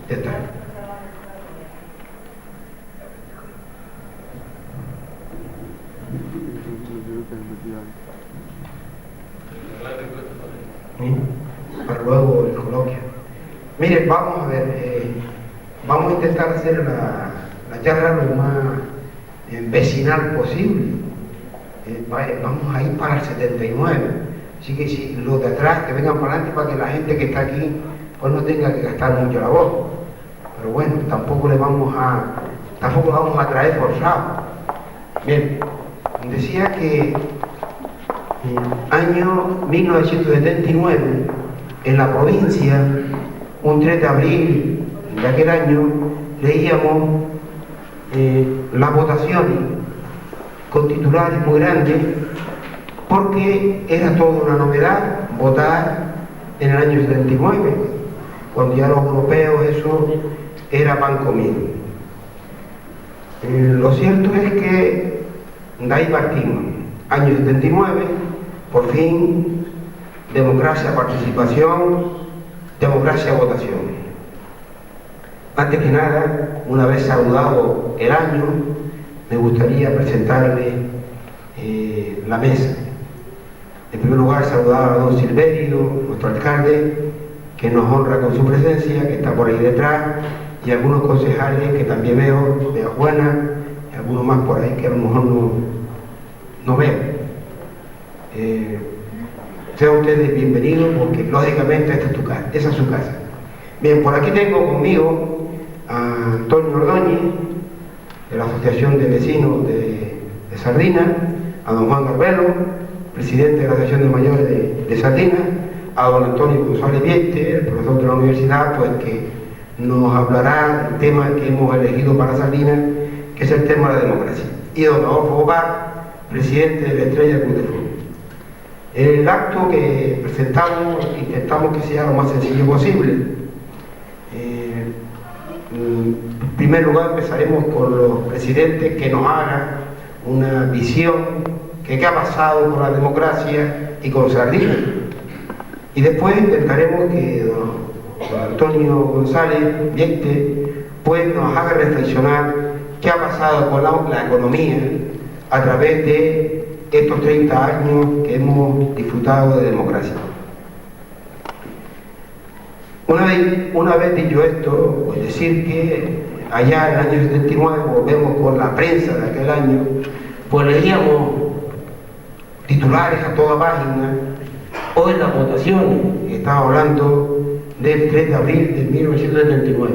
Ya está. Para luego el coloquio. Miren, vamos a ver, vamos a intentar hacer la charla lo más vecinal posible. Vamos a ir para el 79. Así que si los de atrás que vengan para adelante para que la gente que está aquí pues no tenga que gastar mucho la voz. Pero bueno, tampoco lo vamos a traer forzado. Bien, decía que en el año 1979, en la provincia, un 3 de abril de aquel año, leíamos las votaciones con titulares muy grandes, porque era toda una novedad votar en el año 79, cuando ya los europeos eso era pan comido. Lo cierto es que de ahí partimos. Año 79, por fin, democracia, participación, democracia, votación. Antes que nada, una vez saludado el año, me gustaría presentarle la mesa. En primer lugar, saludar a don Silverio, nuestro alcalde, que nos honra con su presencia, que está por ahí detrás, y algunos concejales que también veo a Juana, y algunos más por ahí que a lo mejor no veo. Sean ustedes bienvenidos, porque lógicamente esa es su casa. Bien, por aquí tengo conmigo a Antonio Ordóñez, de la Asociación de Vecinos de Sardina, a don Juan Garbelo, presidente de la Asociación de Mayores de Sardina, a don Antonio González Vieste, el profesor de la universidad, pues que nos hablará del tema que hemos elegido para Sardina, que es el tema de la democracia, y don Adolfo Bobar, presidente de la Estrella Club de Fútbol. El acto que presentamos, intentamos que sea lo más sencillo posible. En primer lugar, empezaremos con los presidentes que nos hagan una visión de qué ha pasado con la democracia y con Sardina. Y después intentaremos que don Antonio González Vieste pues nos haga reflexionar qué ha pasado con la economía a través de estos 30 años que hemos disfrutado de democracia. Una vez dicho esto, pues decir que allá en el año 79, volvemos con la prensa de aquel año, pues leíamos titulares a toda página, hoy en las votaciones, estaba hablando del 3 de abril de 1979.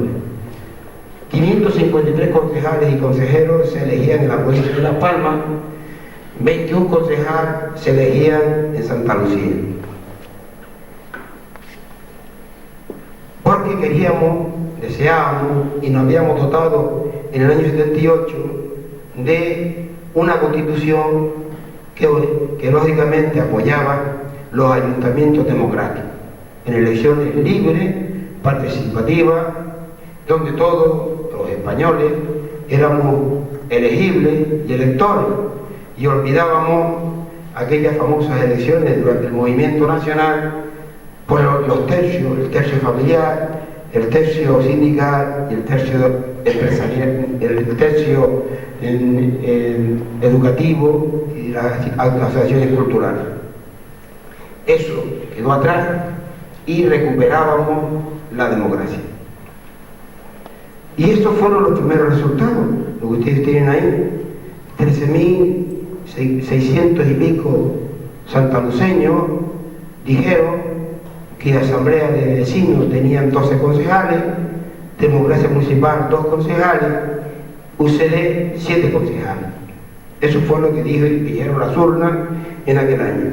553 concejales y consejeros se elegían en la provincia de Las Palmas, 21 concejales se elegían en Santa Lucía. Porque deseábamos y nos habíamos dotado en el año 78 de una constitución que lógicamente apoyaba los ayuntamientos democráticos, en elecciones libres, participativas, donde todos los españoles éramos elegibles y electores, y olvidábamos aquellas famosas elecciones durante el movimiento nacional por los tercios, el tercio familiar, el tercio sindical y el tercio empresarial, el tercio educativo y las asociaciones culturales. Eso quedó atrás y recuperábamos la democracia. Y estos fueron los primeros resultados, lo que ustedes tienen ahí, 13.600 y pico santaluceños dijeron que la asamblea de vecinos tenían 12 concejales, democracia municipal 2 concejales, UCD 7 concejales. Eso fue lo que dijeron las urnas en aquel año.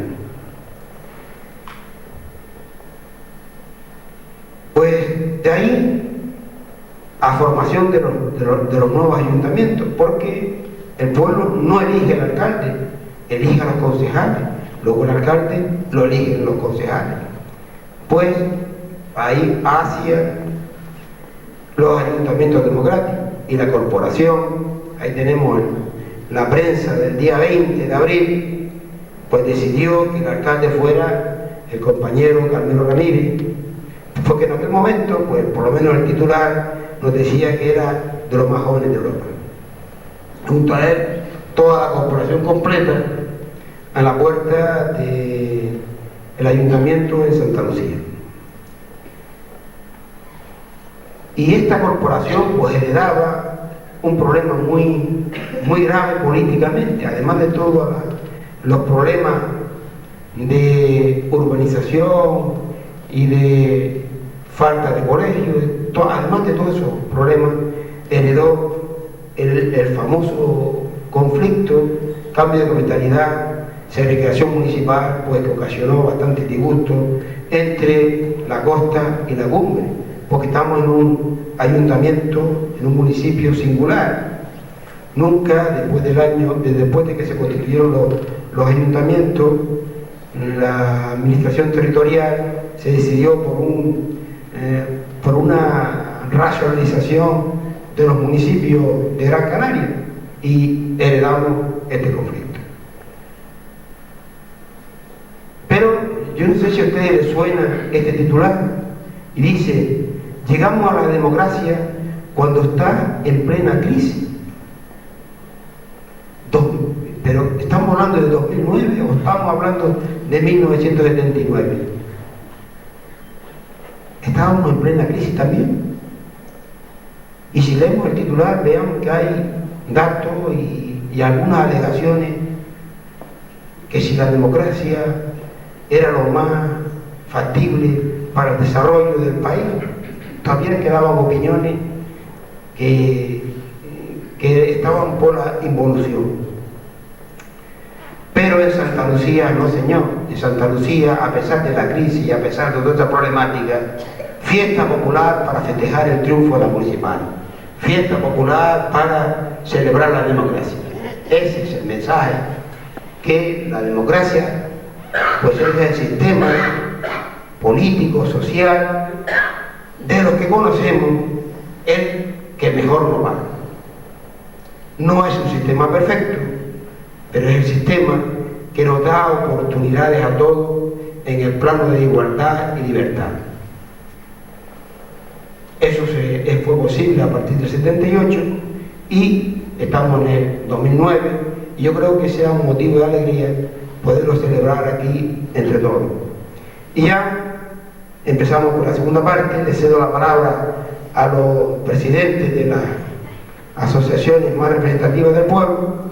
Pues de ahí a formación de los nuevos ayuntamientos, porque el pueblo no elige al alcalde, elige a los concejales, luego el alcalde lo eligen los concejales. Pues ahí hacia los ayuntamientos democráticos y la corporación, ahí tenemos la prensa del día 20 de abril, pues decidió que el alcalde fuera el compañero Carmelo Ramírez, fue que en aquel momento, pues por lo menos el titular nos decía que era de los más jóvenes de Europa. Junto a él, toda la corporación completa a la puerta del ayuntamiento en Santa Lucía. Y esta corporación pues heredaba un problema muy grave políticamente, además de todos los problemas de urbanización y de falta de colegios, además de todos esos problemas, heredó el famoso conflicto, cambio de capitalidad, segregación municipal, pues que ocasionó bastante disgusto entre la costa y la cumbre, porque estamos en un ayuntamiento, en un municipio singular. Nunca, después de que se constituyeron los ayuntamientos, la administración territorial se decidió por una racionalización de los municipios de Gran Canaria y heredamos este conflicto. Pero yo no sé si a ustedes les suena este titular y dice: llegamos a la democracia cuando está en plena crisis. Pero ¿estamos hablando de 2009 o estamos hablando de 1979? Estábamos en plena crisis también. Y si leemos el titular, veamos que hay datos y algunas alegaciones que si la democracia era lo más factible para el desarrollo del país, todavía quedaban opiniones que estaban por la involución. Pero en Santa Lucía no, señor. En Santa Lucía, a pesar de la crisis y a pesar de toda esta problemática, fiesta popular para festejar el triunfo de la municipal, fiesta popular para celebrar la democracia. Ese es el mensaje, que la democracia pues es el sistema político, social, de los que conocemos, el que mejor nos va. No es un sistema perfecto, pero es el sistema que nos da oportunidades a todos en el plano de igualdad y libertad. Eso fue posible a partir del 78 y estamos en el 2009 y yo creo que sea un motivo de alegría poderlo celebrar aquí entre todos. Y ya empezamos con la segunda parte. Le cedo la palabra a los presidentes de las asociaciones más representativas del pueblo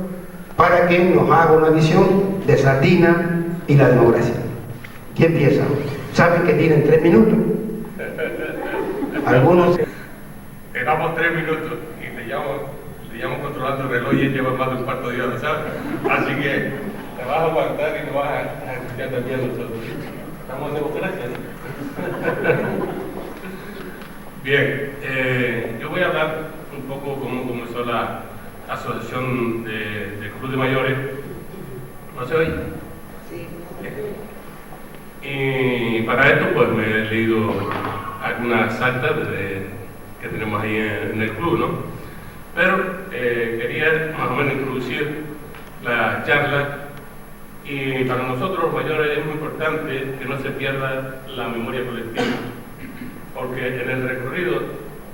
para que nos haga una visión de Sardina y la democracia. ¿Quién empieza? ¿Saben que tienen 3 minutos? Algunos... Te damos 3 minutos y le llamo controlando el reloj y él lleva más de un cuarto de hora, ¿sabes? Así que te vas a aguantar y no vas a escuchar también a nosotros. Estamos en democracia, ¿no? Bien, yo voy a hablar un poco cómo comenzó la asociación de Club de Mayores. ¿No se oye? Sí. Y para esto pues me he leído algunas actas que tenemos ahí en el club, ¿no? Pero quería más o menos introducir la charla, y para nosotros los mayores es muy importante que no se pierda la memoria colectiva, porque en el recorrido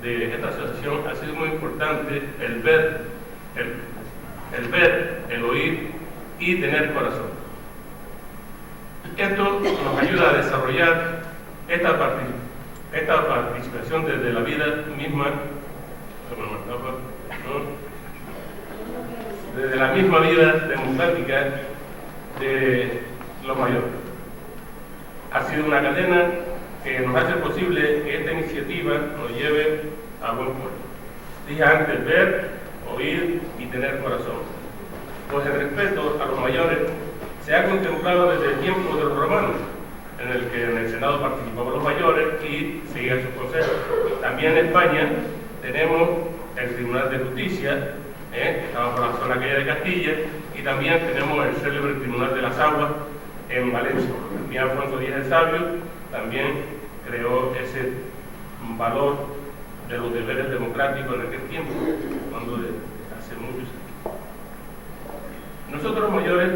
de esta asociación ha sido muy importante el ver, el oír y tener corazón. Esto nos ayuda a desarrollar esta participación desde la vida misma, desde la misma vida democrática de los mayores. Ha sido una cadena que nos hace posible que esta iniciativa nos lleve a buen puerto. Dije antes, ver, oír y tener corazón. Pues el respeto a los mayores se ha contemplado desde el tiempo de los romanos, en el que en el Senado participaban los mayores y seguían sus consejos. También en España tenemos el Tribunal de Justicia, que estaba por la zona aquella de Castilla, y también tenemos el célebre Tribunal de las Aguas en Valencia. También Alfonso X el Sabio también creó ese valor de los deberes democráticos en aquel tiempo, cuando hace muchos años. Nosotros los mayores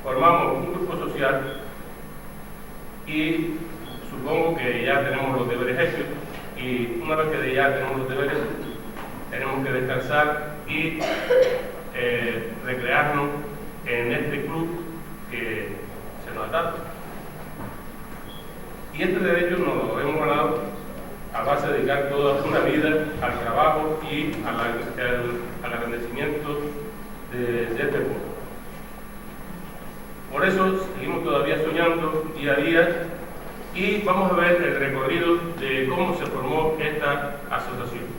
formamos un grupo social y supongo que ya tenemos los deberes hechos, y una vez que ya tenemos los deberes tenemos que descansar y recrearnos en este club que se nos ha dado. Y este derecho nos lo hemos ganado a base de dedicar toda una vida al trabajo y al agradecimiento de este pueblo. Por eso seguimos todavía soñando día a día y vamos a ver el recorrido de cómo se formó esta asociación.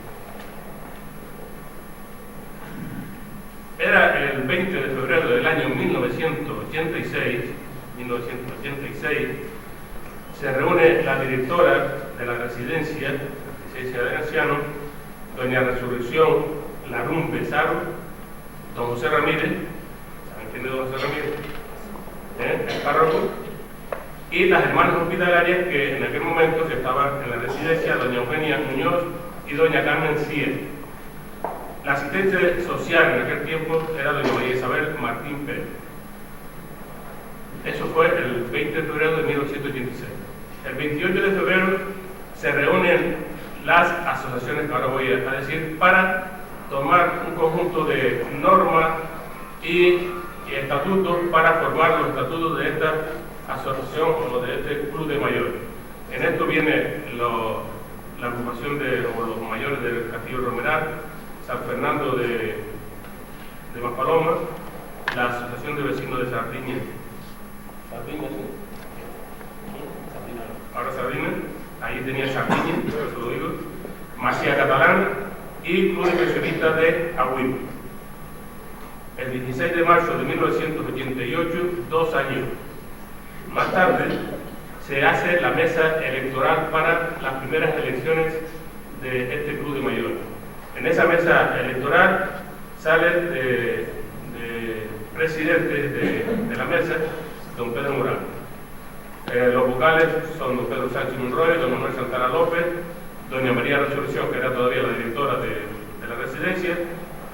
Era el 20 de febrero del año 1986, se reúne la directora de la residencia de ancianos, doña Resurrección Larún Pesaro, don José Ramírez, ¿saben quién es don José Ramírez? El párroco, y las hermanas hospitalarias que en aquel momento estaban en la residencia, doña Eugenia Muñoz y doña Carmen Cía. La asistente social en aquel tiempo era doña María Isabel Martín Pérez. Eso fue el 20 de febrero de 1986. El 28 de febrero se reúnen las asociaciones que ahora voy a decir para tomar un conjunto de normas y estatutos para formar los estatutos de esta asociación o de este club de mayores. En esto viene la agrupación de los mayores del Castillo Romeral, San Fernando de Maspaloma, la Asociación de Vecinos de Sardiña, ahora Sardiña, ahí tenía Sardiña, por eso lo digo, Masía Catalana y Club de Pensionistas de Agüime. El 16 de marzo de 1988, 2 años más tarde, se hace la mesa electoral para las primeras elecciones de este club de mayores. En esa mesa electoral sale de presidente de la mesa don Pedro Morales. Los vocales son don Pedro Sánchez Monroy, don Manuel Santana López, doña María Resurrección, que era todavía la directora de la residencia,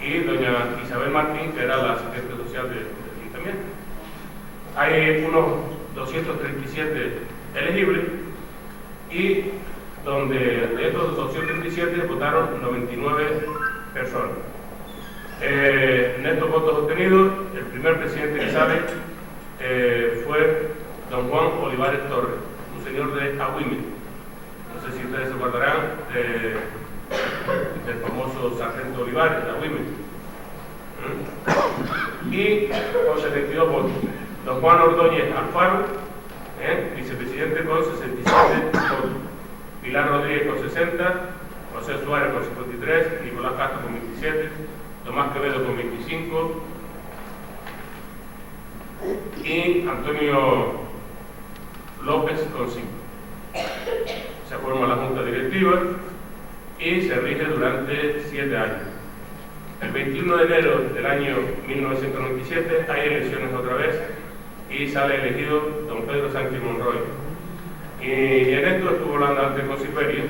y doña Isabel Martín, que era la asistente social del ayuntamiento. Hay unos 237 elegibles y donde de estos 237 votaron 99 personas. En estos votos obtenidos, el primer presidente que sale fue don Juan Olivares Torres, un señor de Agüime. No sé si ustedes se acordarán del famoso sargento Olivares de Agüime. Y con 72 votos. Don Juan Ordóñez Alfaro, vicepresidente, con 67 votos. Pilar Rodríguez con 60, José Suárez con 53, Nicolás Castro con 27, Tomás Quevedo con 25 y Antonio López con 5. Se forma la junta directiva y se rige durante 7 años. El 21 de enero del año 1997 hay elecciones otra vez y sale elegido don Pedro Sánchez Monroy. Y en esto estuvo hablando antes con Silverio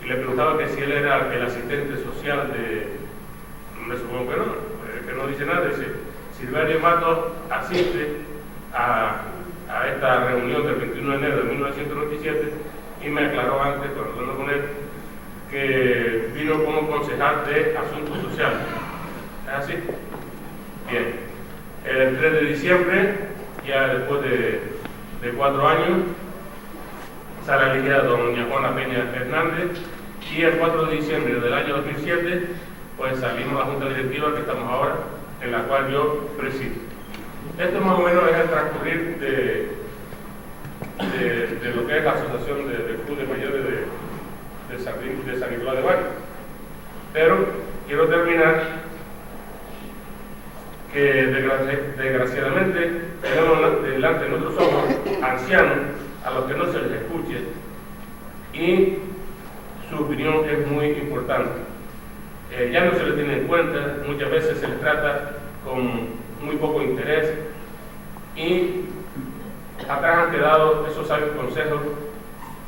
y le preguntaba que si él era el asistente social me supongo que no dice nada. Dice, Silverio Matos asiste a esta reunión del 21 de enero de 1997 y me aclaró antes, cuando hablando con él, que vino como concejal de Asuntos Sociales. ¿Es así? Bien. El 3 de diciembre, ya después de 4 años, sale elegida doña Juana Peña Hernández y el 4 de diciembre del año 2007 pues salimos a la junta directiva que estamos ahora, en la cual yo presido. Esto más o menos es el transcurrir de lo que es la asociación del Club de Mayores de San Nicolás de Bari. Pero quiero terminar que desgraciadamente tenemos delante de nuestros ojos ancianos a los que no se les escuche y su opinión es muy importante. Ya no se les tiene en cuenta, muchas veces se les trata con muy poco interés y atrás han quedado esos sabios consejos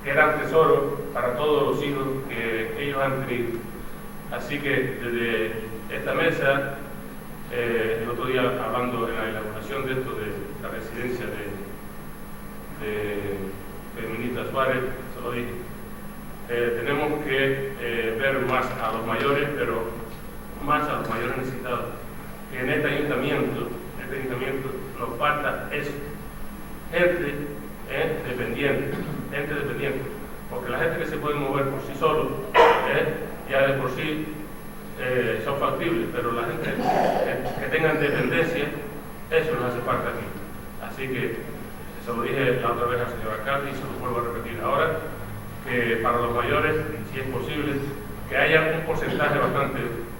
que eran tesoros para todos los hijos que ellos han tenido. Así que desde esta mesa, el otro día hablando en la elaboración de esto de la residencia Suárez, se lo dije. Tenemos que ver más a los mayores, pero más a los mayores necesitados. Que en este ayuntamiento nos falta eso, gente dependiente, porque la gente que se puede mover por sí solo, ya de por sí son factibles, pero la gente que tengan dependencia, eso nos hace falta aquí. Así que se lo dije la otra vez al señor alcalde y se lo vuelvo a repetir ahora, que para los mayores, si es posible, que haya un porcentaje bastante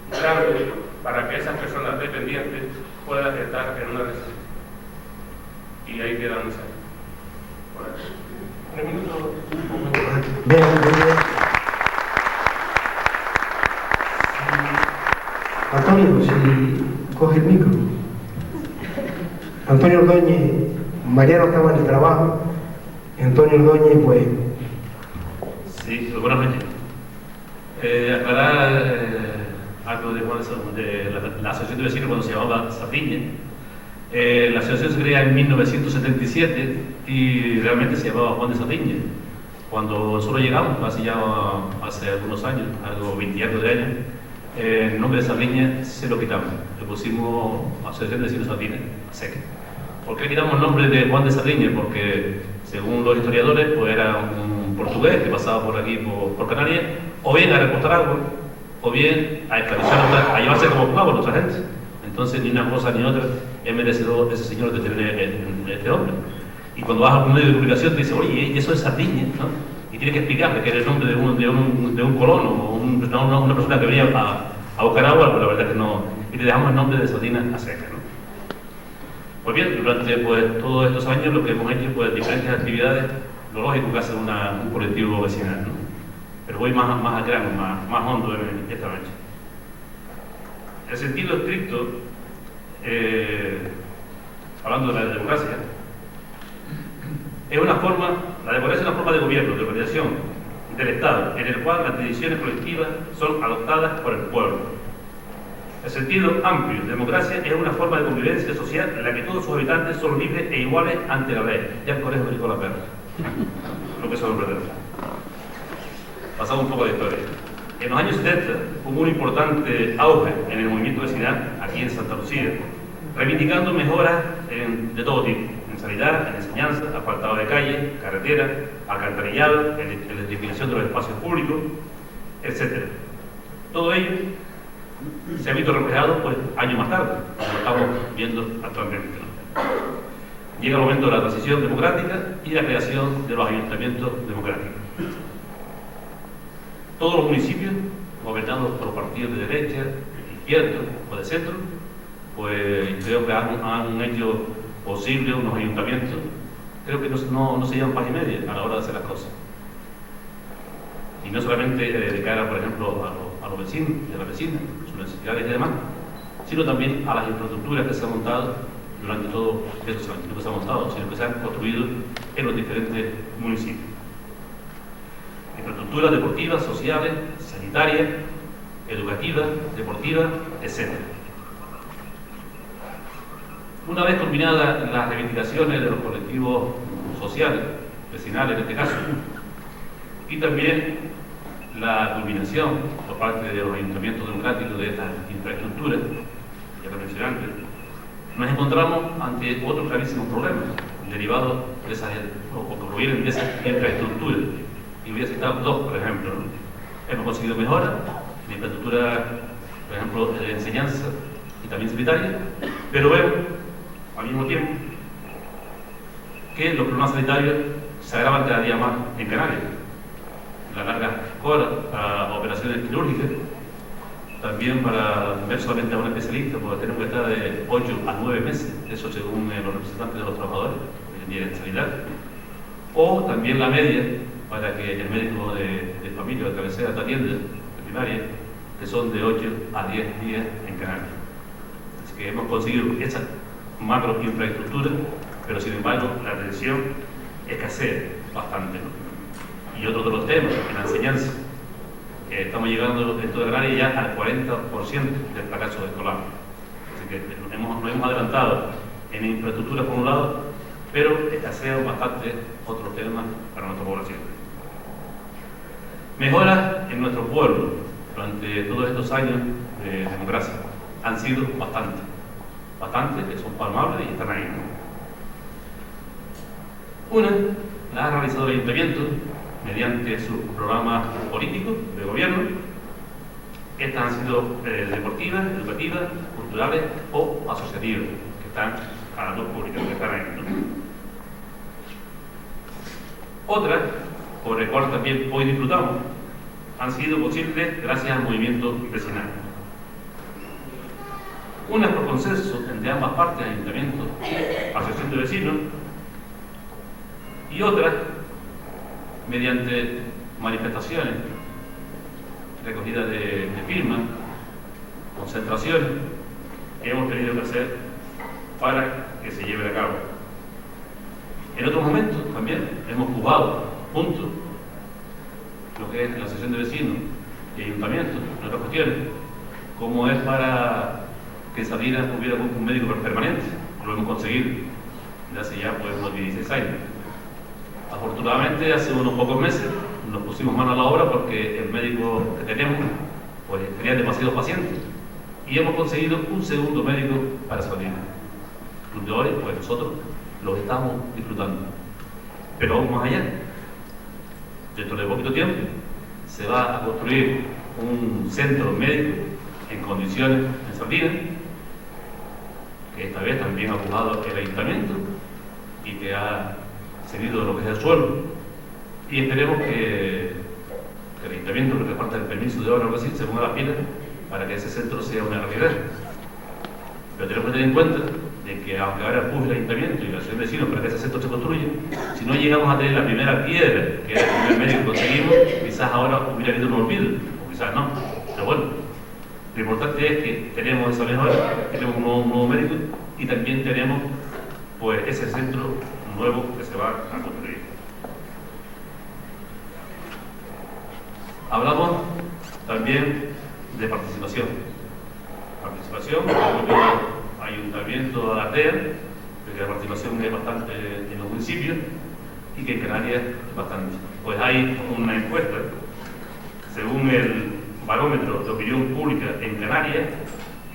grande para que esas personas dependientes puedan estar en una necesidad. Y ahí queda el mensaje. Bueno, 3 minutos. Bien. Antonio, si coge el micro. Antonio Ordóñez, Mariano estaba en el trabajo. Antonio Ordóñez, pues. Sí, buenas noches. Aclarar algo de la asociación de vecinos cuando se llamaba Sardiña. La asociación se crea en 1977 y realmente se llamaba Juan de Sardiña. Cuando solo llegamos, hace algunos años, algo 20 años de años, el nombre de Sardiña se lo quitamos. Le pusimos Asociación de Vecinos Sardiña, seca. ¿Por qué quitamos el nombre de Juan de Sardiña? Porque, según los historiadores, pues era un portugués que pasaba por aquí, por Canarias, o bien a recortar agua, o bien a esclavizar, a llevarse como esclavos a nuestra gente. Entonces, ni una cosa ni otra es merecedor ese señor de tener este hombre. Y cuando vas a un medio de comunicación te dice, oye, y eso es Sardiña, ¿no? Y tienes que explicarle que era el nombre de un colono o una persona que venía a buscar agua, pero la verdad es que no. Y le dejamos el nombre de Sardina a seca, ¿no? Pues bien, durante todos estos años lo que hemos hecho es diferentes actividades, lo lógico que hace un colectivo vecinal, ¿no? Pero voy más al grano, más hondo en esta noche. En sentido estricto, hablando de la democracia, la democracia es una forma de gobierno, de organización del Estado, en el cual las decisiones colectivas son adoptadas por el pueblo. En sentido amplio, democracia es una forma de convivencia social en la que todos sus habitantes son libres e iguales ante la ley. Ya el colegio dijo la perra. Lo que son verdad. Pasamos un poco de historia. En los años 70 hubo un importante auge en el movimiento vecinal aquí en Santa Lucía, reivindicando mejoras de todo tipo, en sanidad, en enseñanza, asfaltado de calle, carretera, alcantarillado, electrificación de los espacios públicos, etc. Todo ello se ha visto reflejado pues, años más tarde, como lo estamos viendo actualmente. Llega el momento de la transición democrática y la creación de los ayuntamientos democráticos. Todos los municipios, gobernados por partidos de derecha, de izquierda o de centro, pues creo que han hecho posible unos ayuntamientos, creo que no se llevan paz y media a la hora de hacer las cosas. Y no solamente de cara, por ejemplo, a los vecinos y a las vecinas, sus necesidades y demás, sino también a las infraestructuras que se han montado durante todos estos años, no que se han montado, sino que se han construido en los diferentes municipios. Infraestructuras deportivas, sociales, sanitarias, educativas, deportivas, etc. Una vez culminadas las reivindicaciones de los colectivos sociales, vecinales en este caso, y también la culminación por parte de los ayuntamientos democráticos de estas infraestructuras, ya lo mencioné antes, nos encontramos ante otros gravísimos problemas derivados de esas, o que provienen de esas infraestructuras. Y voy a citar dos, por ejemplo, ¿no? Hemos conseguido mejoras en infraestructura, por ejemplo, de enseñanza y también sanitaria, pero vemos al mismo tiempo que los problemas sanitarios se agravan cada día más en Canarias. Las largas colas para operaciones quirúrgicas, también para ver solamente a un especialista, porque tenemos que estar de 8 a 9 meses, eso según los representantes de los trabajadores, hoy en día en sanidad, o también la media para que el médico de familia o de cabecera te atienda, de primaria, que son de 8 a 10 días en Canarias. Así que hemos conseguido esa macro infraestructura, pero sin embargo la atención escasea bastante, ¿no? Y otro de los temas, en la enseñanza, estamos llegando en toda Canarias ya al 40% del fracaso escolar. Así que nos hemos adelantado en infraestructura por un lado, pero escasean bastante otros temas para nuestra población. Mejoras en nuestro pueblo durante todos estos años de democracia han sido bastantes, que son palmables y están ahí. Una la ha realizado el Ayuntamiento mediante sus programas políticos de gobierno. Estas han sido deportivas, educativas, culturales o asociativas, que están a la luz pública, que están ahí, ¿no? Otras, por el cual también hoy disfrutamos, han sido posibles gracias al movimiento vecinal. Unas por consenso entre ambas partes, Ayuntamiento, Asociación de Vecinos, y otras mediante manifestaciones, recogidas de firmas, concentraciones que hemos tenido que hacer para que se lleve a cabo. En otros momentos también hemos jugado juntos lo que es la asociación de vecinos y ayuntamientos en otras cuestiones, como es para que en Salinas hubiera un médico permanente. Lo hemos conseguido desde hace ya unos 16 años. Afortunadamente, hace unos pocos meses nos pusimos mano a la obra porque el médico que tenemos pues tenía demasiados pacientes y hemos conseguido un segundo médico para Salinas, donde hoy pues nosotros lo estamos disfrutando. Pero aún más allá, dentro de poquito tiempo se va a construir un centro médico en condiciones en Salinas, que esta vez también ha jugado el Ayuntamiento y que ha seguido lo que es el suelo, y esperemos que el Ayuntamiento, lo que falta del permiso de obra o algo así, se ponga las pilas para que ese centro sea una realidad. Pero tenemos que tener en cuenta de que aunque ahora empuje el Ayuntamiento y la asociación de vecinos para que ese centro se construya, si no llegamos a tener la primera piedra, que era el primer medio que conseguimos, quizás ahora hubiera habido un olvido, o quizás no. Pero bueno, lo importante es que tenemos esa mejora, tenemos un nuevo médico y también tenemos pues ese centro nuevo que se va a construir. Hablamos también de participación. Participación, como el Ayuntamiento de Ardea, que la participación es bastante en los municipios y que en Canarias es bastante. Pues hay una encuesta, según el Barómetro de Opinión Pública en Canarias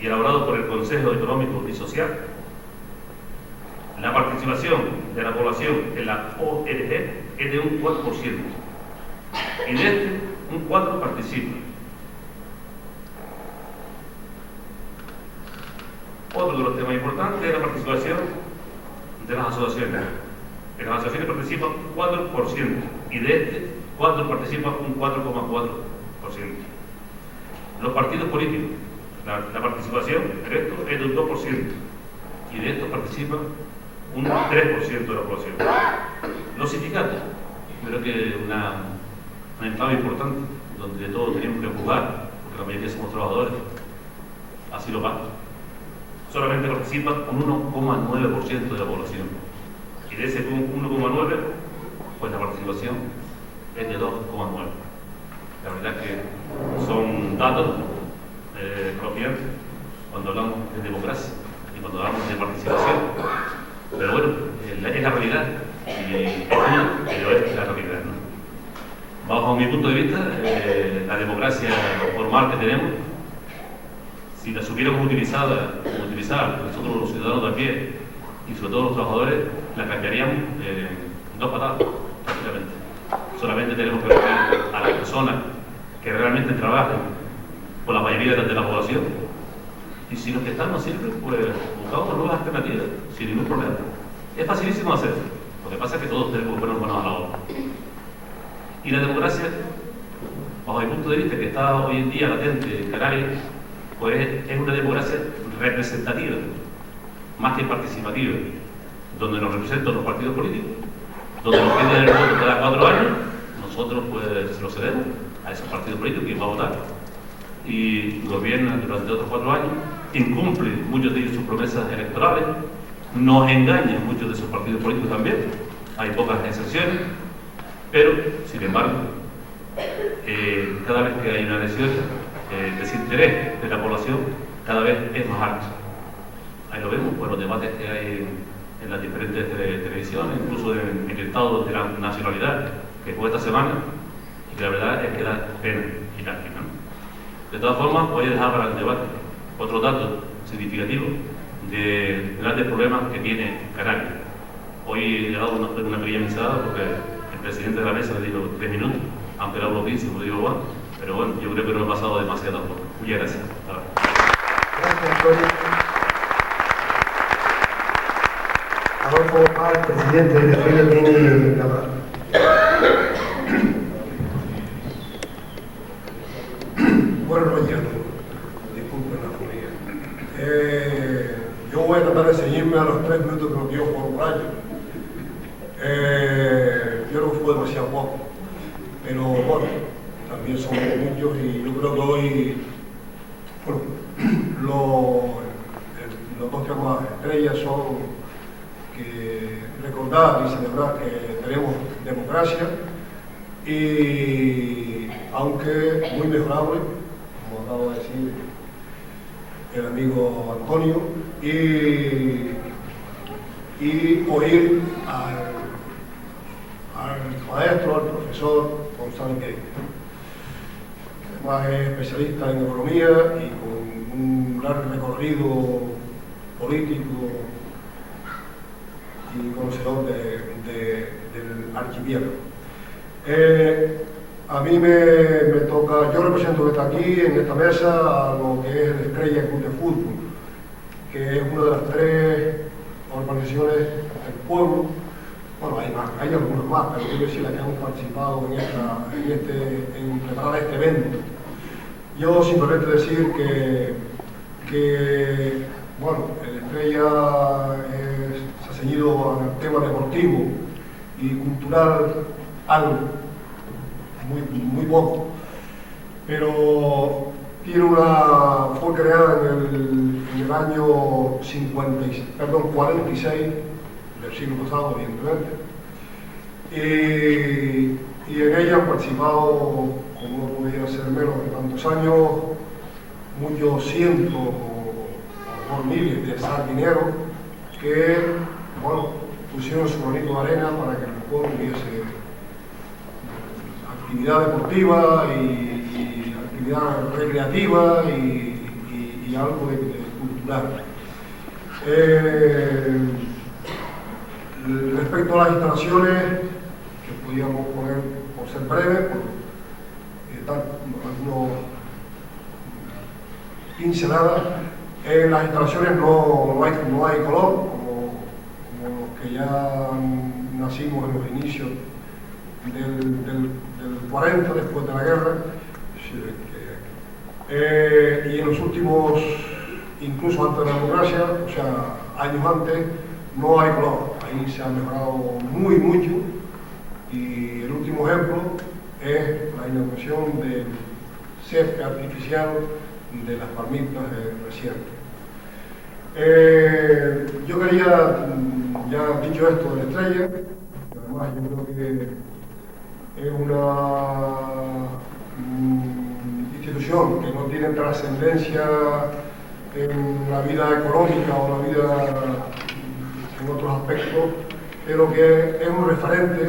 y elaborado por el Consejo Económico y Social. La participación de la población en la ORG es de un 4%, y de este, un 4% participa. Otro de los temas importantes es la participación de las asociaciones. En las asociaciones participa un 4%, y de este, 4 participa un 4,4%. Los partidos políticos, la participación en esto es de un 2%, y de estos participa un 3% de la población. Los sindicatos, creo que una enclave importante, donde todos tenemos que jugar, porque la mayoría somos trabajadores, así lo va. Solamente participa un 1,9% de la población. Y de ese 1,9%, pues la participación es de 2,9%. La verdad que son datos propios cuando hablamos de democracia y cuando hablamos de participación. Pero bueno, es la realidad, pero es la realidad, ¿no? Bajo mi punto de vista, la democracia formal que tenemos, si la supiéramos utilizar nosotros los ciudadanos de a pie y sobre todo los trabajadores, la cambiaríamos en 2 patadas, prácticamente. Solamente tenemos que ver a las personas que realmente trabajan por la mayoría de la población, y si los que están no sirven, pues buscamos nuevas alternativas, sin ningún problema. Es facilísimo hacerlo. Lo que pasa es que todos tenemos que ponernos manos a la obra. Y la democracia, bajo mi punto de vista, que está hoy en día latente en Canarias, pues es una democracia representativa, más que participativa, donde nos representan los partidos políticos, donde nos piden el voto cada 4 años, nosotros pues se lo cedemos a esos partidos políticos que van a votar, y gobiernan durante otros 4 años, incumplen muchos de ellos sus promesas electorales, nos engañan muchos de sus partidos políticos también, hay pocas excepciones, pero sin embargo, cada vez que hay una elección, el desinterés de la población cada vez es más alto. Ahí lo vemos por los debates que hay en las diferentes televisiones, incluso en el estado de la nacionalidad, que fue esta semana, y que la verdad es que da pena y lástima, ¿no? De todas formas, voy a dejar para el debate otro dato significativo de grandes problemas que tiene Canarias. Hoy he dado una pequeña mensaje porque el presidente de la mesa le dijo 3 minutos, aunque le hablo 15, como digo, bueno, pero bueno, yo creo que no he pasado demasiado tampoco. Muchas gracias. Gracias, Antonio. Adolfo Paz, presidente de la Estrella, tiene la palabra. Buenas noches a todos. Disculpen la fonía. Yo voy a tratar de ceñirme a los 3 minutos que nos dio Juan Bolaño. Yo creo que fue demasiado poco. Pero bueno, también somos muchos y yo creo que hoy, bueno, los 2 temas estrellas son que recordar y celebrar que tenemos democracia y, aunque muy mejorable, como acaba de decir el amigo Antonio, y oír al maestro, al profesor González Gueye, que además es especialista en economía y con un gran recorrido político y conocedor del archipiélago. A mí me toca, yo represento que está aquí en esta mesa a lo que es el Estrella Club de Fútbol, que es una de las 3 organizaciones del pueblo. Bueno, hay algunas más, pero quiero decir las que hemos participado en preparar este evento. Yo simplemente decir que bueno, el Estrella se ha ceñido al tema deportivo y cultural algo, muy poco, pero fue creada en el año 46 del siglo pasado, evidentemente, y en ella han participado, como no podía ser menos de tantos años, muchos cientos o miles de sardineros que, bueno, pusieron su granito de arena para que el pueblo tuviese actividad deportiva y actividad recreativa y algo de cultural. Respecto a las instalaciones, que podíamos poner por ser breve, por dar algunos pinceladas, en las instalaciones no hay color, como los que ya nacimos en los inicios del 40, después de la guerra, y en los últimos, incluso antes de la democracia, o sea, años antes, no hay color. Ahí se ha mejorado mucho, y el último ejemplo es la inauguración del césped artificial de las palmitas recientes. Yo quería, ya dicho esto de la Estrella, además yo creo que es una institución que no tiene trascendencia en la vida económica o la vida en otros aspectos, pero que es un referente.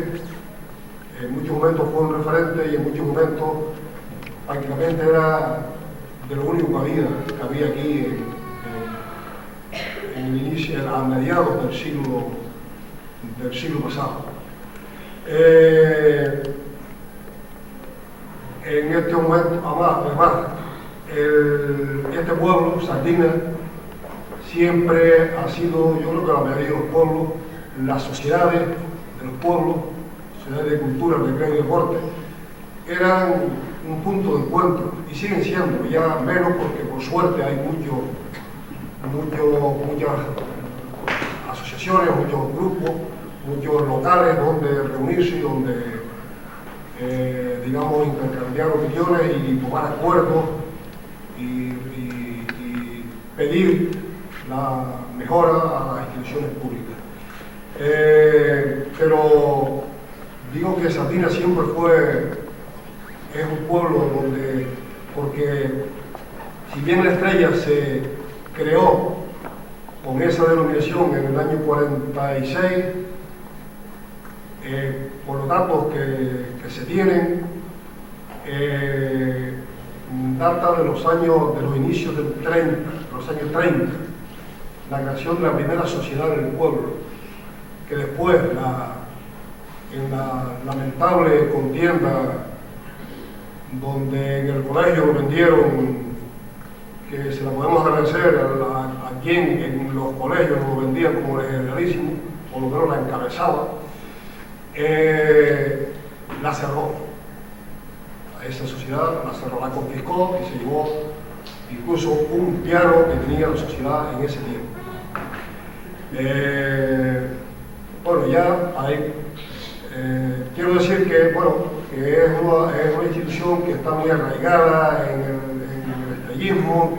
En muchos momentos fue un referente y en muchos momentos prácticamente era de lo único que había aquí en el inicio, a mediados del siglo pasado. En este momento, además, este pueblo, Sardina, siempre ha sido, yo creo que la mayoría de los pueblos, las sociedades de los pueblos, sociedades de cultura, recreo y deporte, eran un punto de encuentro y siguen siendo, ya menos porque por suerte hay muchas asociaciones, muchos grupos, muchos locales donde reunirse, donde digamos intercambiar opiniones y tomar acuerdos y pedir la mejora a las instituciones públicas. Pero digo que Sardina siempre es un pueblo donde, porque si bien la Estrella se creó con esa denominación en el año 46. Por los datos que se tienen, data de los inicios del 30, de los años 30, la creación de la primera sociedad en el pueblo, que después, en la lamentable contienda donde en el colegio lo vendieron, que se la podemos agradecer a quien en los colegios lo vendían como el generalísimo, o lo menos la encabezaba, la cerró. A esa sociedad la cerró, la confiscó y se llevó incluso un piano que tenía la sociedad en ese tiempo. Bueno, ya hay, quiero decir que, bueno, que es una institución que está muy arraigada en el estrellismo,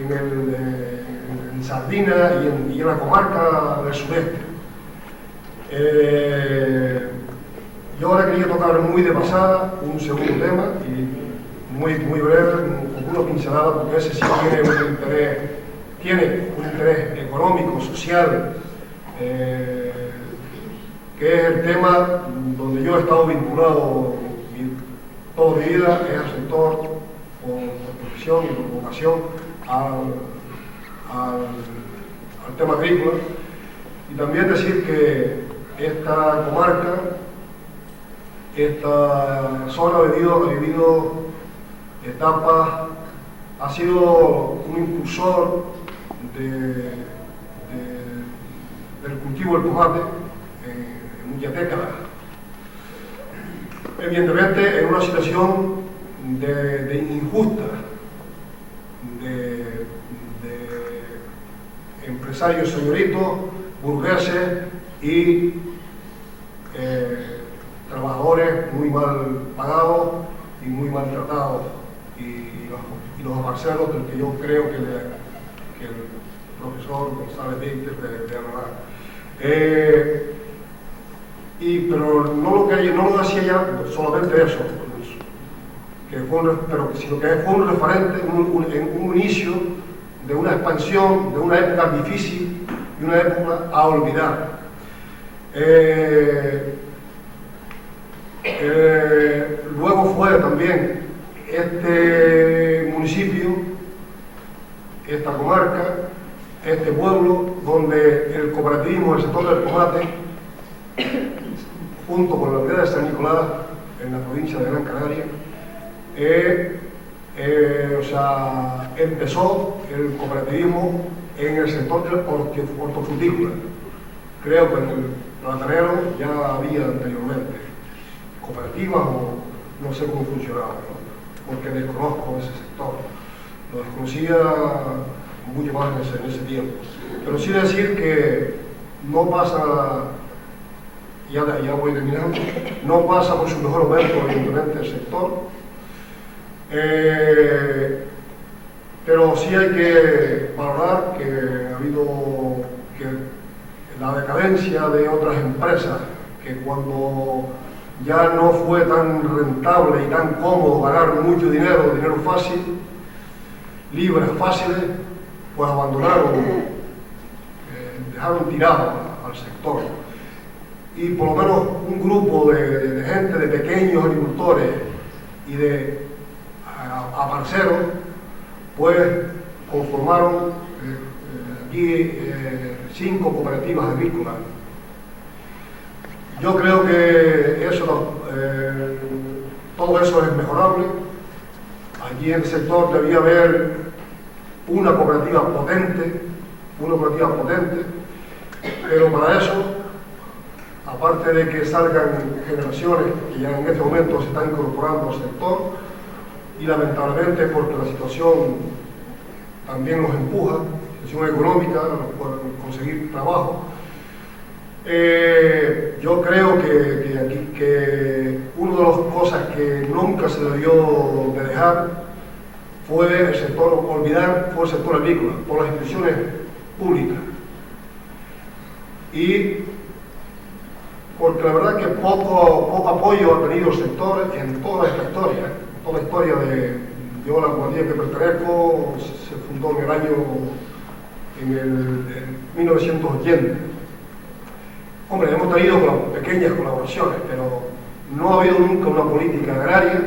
en Sardina y en la comarca del sudeste. Yo ahora quería tocar muy de pasada un segundo tema y muy breve, con una pincelada, porque ese sí tiene un interés económico, social, que es el tema donde yo he estado vinculado toda mi vida, es al sector por profesión y por vocación al tema agrícola. Y también decir que esta comarca, esta zona ha vivido etapas, ha sido un impulsor del cultivo del tomate en muchas décadas. Evidentemente en una situación de injusta, de empresarios señoritos, burgueses y trabajadores muy mal pagados y muy maltratados, y los parceros del que yo creo que el profesor González Víctor de hablar. Pero no lo decía ya solamente eso, sino que fue un referente, un inicio de una expansión, de una época difícil y una época a olvidar. Luego fue también este municipio, esta comarca, este pueblo, donde el cooperativismo del sector del tomate, junto con la aldea de San Nicolás, en la provincia de Gran Canaria, empezó el cooperativismo en el sector del hortofrutícola. Creo que en el platanero ya había anteriormente cooperativas, o no sé cómo funcionaba, ¿no? Porque desconozco ese sector, lo desconocía mucho más en ese tiempo. Pero sí decir que no pasa, ya voy terminando, no pasa por su mejor momento evidentemente el sector, pero sí hay que valorar que ha habido la decadencia de otras empresas, que cuando ya no fue tan rentable y tan cómodo ganar mucho dinero fácil, libres fáciles, pues abandonaron, dejaron tirado al sector. Y por lo menos un grupo de gente, de pequeños agricultores y de aparceros, pues conformaron aquí 5 cooperativas agrícolas. Yo creo que todo eso es mejorable. Aquí en el sector debía haber una cooperativa potente, pero para eso, aparte de que salgan generaciones que ya en este momento se están incorporando al sector, y lamentablemente porque la situación también nos empuja, la situación económica, por conseguir trabajo, yo creo que una de las cosas que nunca se debió de dejar fue el sector agrícola, por las instituciones públicas. Y porque la verdad que poco apoyo ha tenido el sector en toda esta historia, yo la cuadrilla que pertenezco se fundó en el año en 1980. Hombre, hemos tenido pequeñas colaboraciones, pero no ha habido nunca una política agraria,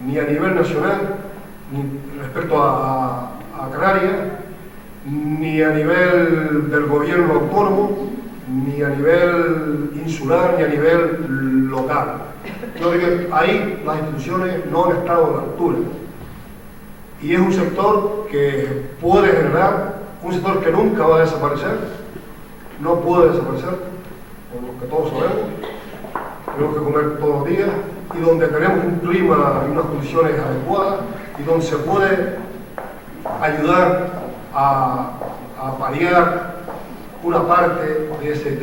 ni a nivel nacional, ni respecto a Canarias, ni a nivel del gobierno autónomo, ni a nivel insular, ni a nivel local. Yo digo que ahí las instituciones no han estado a la altura. Y es un sector que puede generar, un sector que nunca va a desaparecer, no puede desaparecer, por lo que todos sabemos, tenemos que comer todos los días, y donde tenemos un clima y unas condiciones adecuadas, y donde se puede ayudar a paliar una parte de ese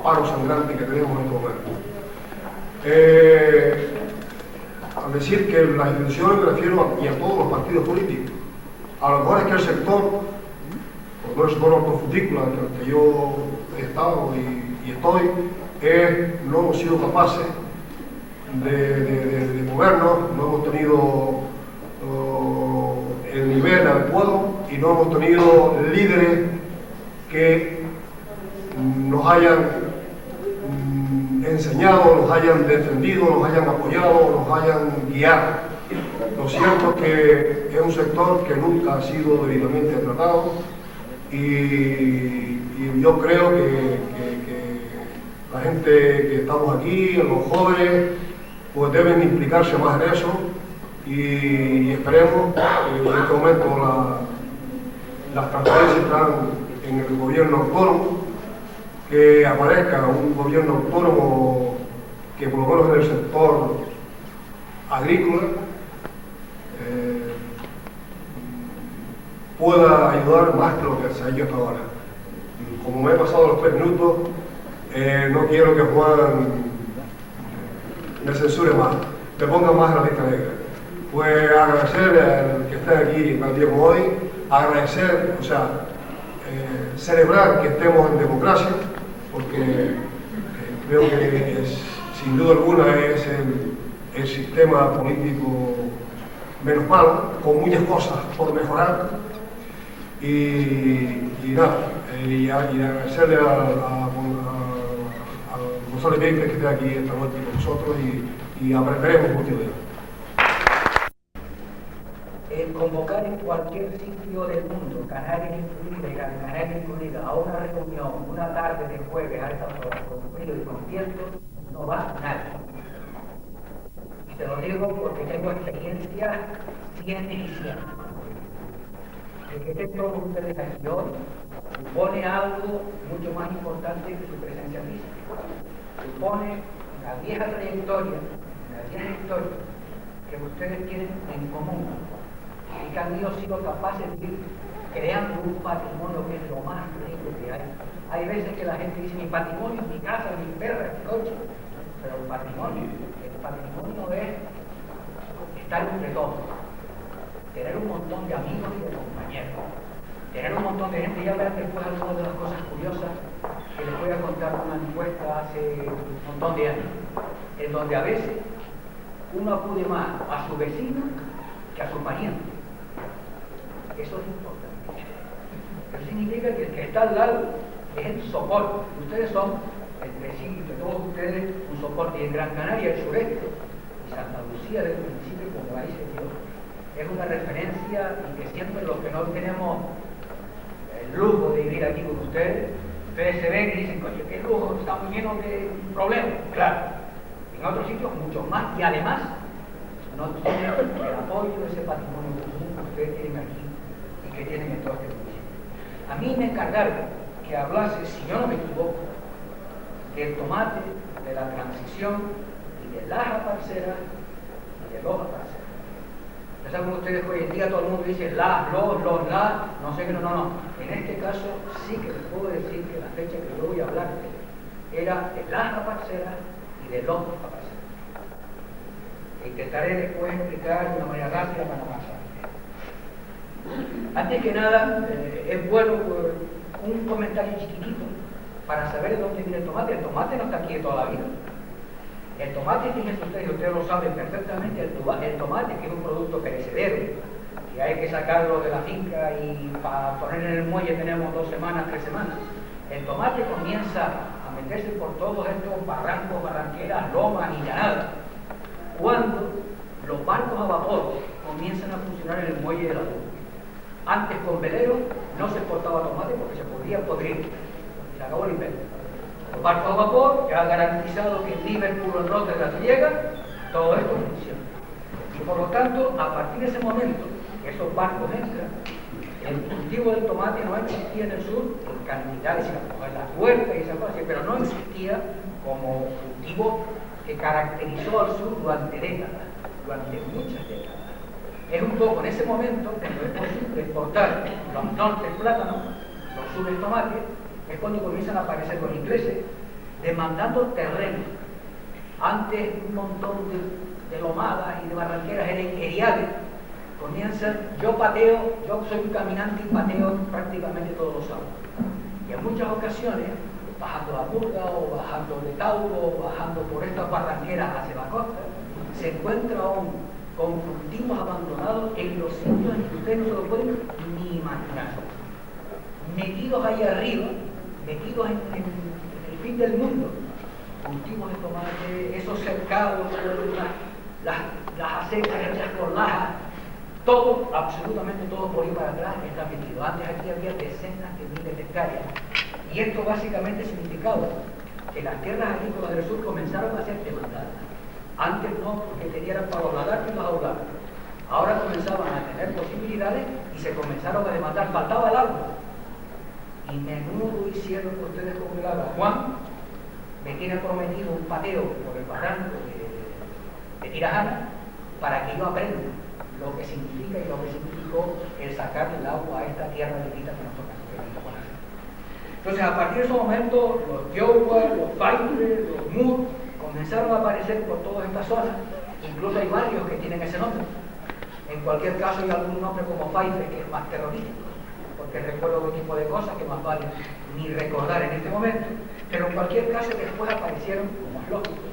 paro sangrante que tenemos en este momento. Al decir que las instituciones me refiero y a todos los partidos políticos, a lo mejor es que el sector, por lo menos el sector hortofrutícola en el que yo he estado y estoy, no hemos sido capaces de movernos, no hemos tenido el nivel adecuado y no hemos tenido líderes que nos hayan enseñado, nos hayan defendido, nos hayan apoyado, nos hayan guiado. Lo cierto es que es un sector que nunca ha sido debidamente tratado y yo creo que la gente que estamos aquí, los jóvenes, pues deben implicarse más en eso y esperemos que en este momento las transferencias están en el gobierno autónomo, que aparezca un gobierno autónomo que por lo menos en el sector agrícola pueda ayudar más que lo que se ha hecho hasta ahora. Como me he pasado los 3 minutos, no quiero que Juan me censure más, me ponga más en la lista negra. Pues agradecer al que está aquí en el día como hoy, agradecer, o sea, celebrar que estemos en democracia, porque creo que sin duda alguna es el sistema político menos malo, con muchas cosas por mejorar. Y nada, y agradecerle a Gonzalo Pérez que esté aquí esta noche con nosotros y aprenderemos mucho de él. El convocar en cualquier sitio del mundo, Canarias incluida y Gran Canaria incluida, a una reunión, una tarde de jueves a estas horas, con frío y con viento, no va nadie. Y te lo digo porque tengo experiencia 100 y 100. El que estén todos ustedes aquí hoy supone algo mucho más importante que su presencia física. Supone la vieja trayectoria que ustedes tienen en común y que han sido capaces de ir creando un patrimonio que es lo más rico que hay. Hay veces que la gente dice, mi patrimonio es mi casa, mi perra, mi coche, pero el patrimonio es estar entre todos, tener un montón de amigos y de compañeros, tener un montón de gente. Ya verán después algunas de las cosas curiosas que les voy a contar una encuesta hace un montón de años, en donde a veces uno acude más a su vecino que a su pariente. Eso es importante. Eso significa que el que está al lado es el soporte. Ustedes son, entre sí, entre todos ustedes, un soporte. Y en Gran Canaria, el sureste, y Santa Lucía desde el principio, como ahí se dio, es una referencia y que siempre los que no tenemos el lujo de vivir aquí con ustedes se ven y dicen, coño, qué lujo, estamos llenos de problemas. Claro, en otros sitios mucho más, y además no tienen el apoyo de ese patrimonio común que ustedes tienen aquí y que tienen en todo este municipio. A mí me encargaron que hablase, si yo no me equivoco, del tomate, de la transición y de las aparceras y de los aparceras. Ya saben ustedes que hoy en día todo el mundo dice la, no sé qué, no. En este caso sí que les puedo decir que la fecha que yo voy a hablar era de las aparceras y de los aparceras. Intentaré después explicar de una manera rápida para no pasar. Antes que nada, es bueno un comentario chiquitito para saber de dónde viene el tomate. El tomate no está aquí de toda la vida. El tomate, fíjense ustedes lo saben perfectamente, el tomate que es un producto perecedero, que hay que sacarlo de la finca y para poner en el muelle tenemos 2 semanas, 3 semanas, el tomate comienza a meterse por todos estos barrancos, barranqueras, lomas y llanadas, cuando los barcos a vapor comienzan a funcionar en el muelle de la Luz. Antes con veleros no se exportaba tomate porque se podía podrir, se acabó el invento. Los barcos a vapor ya han garantizado que en Liverpool o en Rotterdam llega, todo esto funciona. Y por lo tanto, a partir de ese momento, que esos barcos entran, el cultivo del tomate no existía en el sur en cantidades, en las huertas y esas cosas, pero no existía como cultivo que caracterizó al sur durante décadas, durante muchas décadas. Es un poco en ese momento cuando es posible exportar los nortes plátanos, los sures tomates, es cuando comienzan a aparecer los ingleses demandando terreno. Antes un montón de lomadas y de barranqueras eran eriales. Comienzan, yo soy un caminante y pateo prácticamente todos los sábados. Y en muchas ocasiones, bajando la Purga o bajando de Tauro o bajando por estas barranqueras hacia la costa, se encuentra con cultivos abandonados en los sitios en que ustedes no se lo pueden ni imaginar. Metidos ahí arriba, metidos en el fin del mundo, cultivos de tomate, esos cercados, las acequias hechas por lajas, todo, absolutamente todo por ahí para atrás está metido. Antes aquí había decenas de miles de hectáreas. Y esto básicamente significaba que las tierras agrícolas del sur comenzaron a ser demandadas. Antes no, porque tenían para los lagartos y los ahogados. Ahora comenzaban a tener posibilidades y se comenzaron a demandar. Faltaba el agua. Y menudo hicieron ustedes con el agua. Juan me tiene prometido un pateo por el barranco de Tirajana para que yo aprenda lo que significa y lo que significó el sacar el agua a esta tierra bendita que nos toca. Entonces, a partir de ese momento, los Yowa, los Faifre, los Mur, comenzaron a aparecer por todas estas zonas. Incluso hay barrios que tienen ese nombre. En cualquier caso, hay algún nombre como Faifre que es más terrorífico, porque recuerdo otro tipo de cosas que más vale ni recordar en este momento. Pero en cualquier caso, después aparecieron, como es lógico,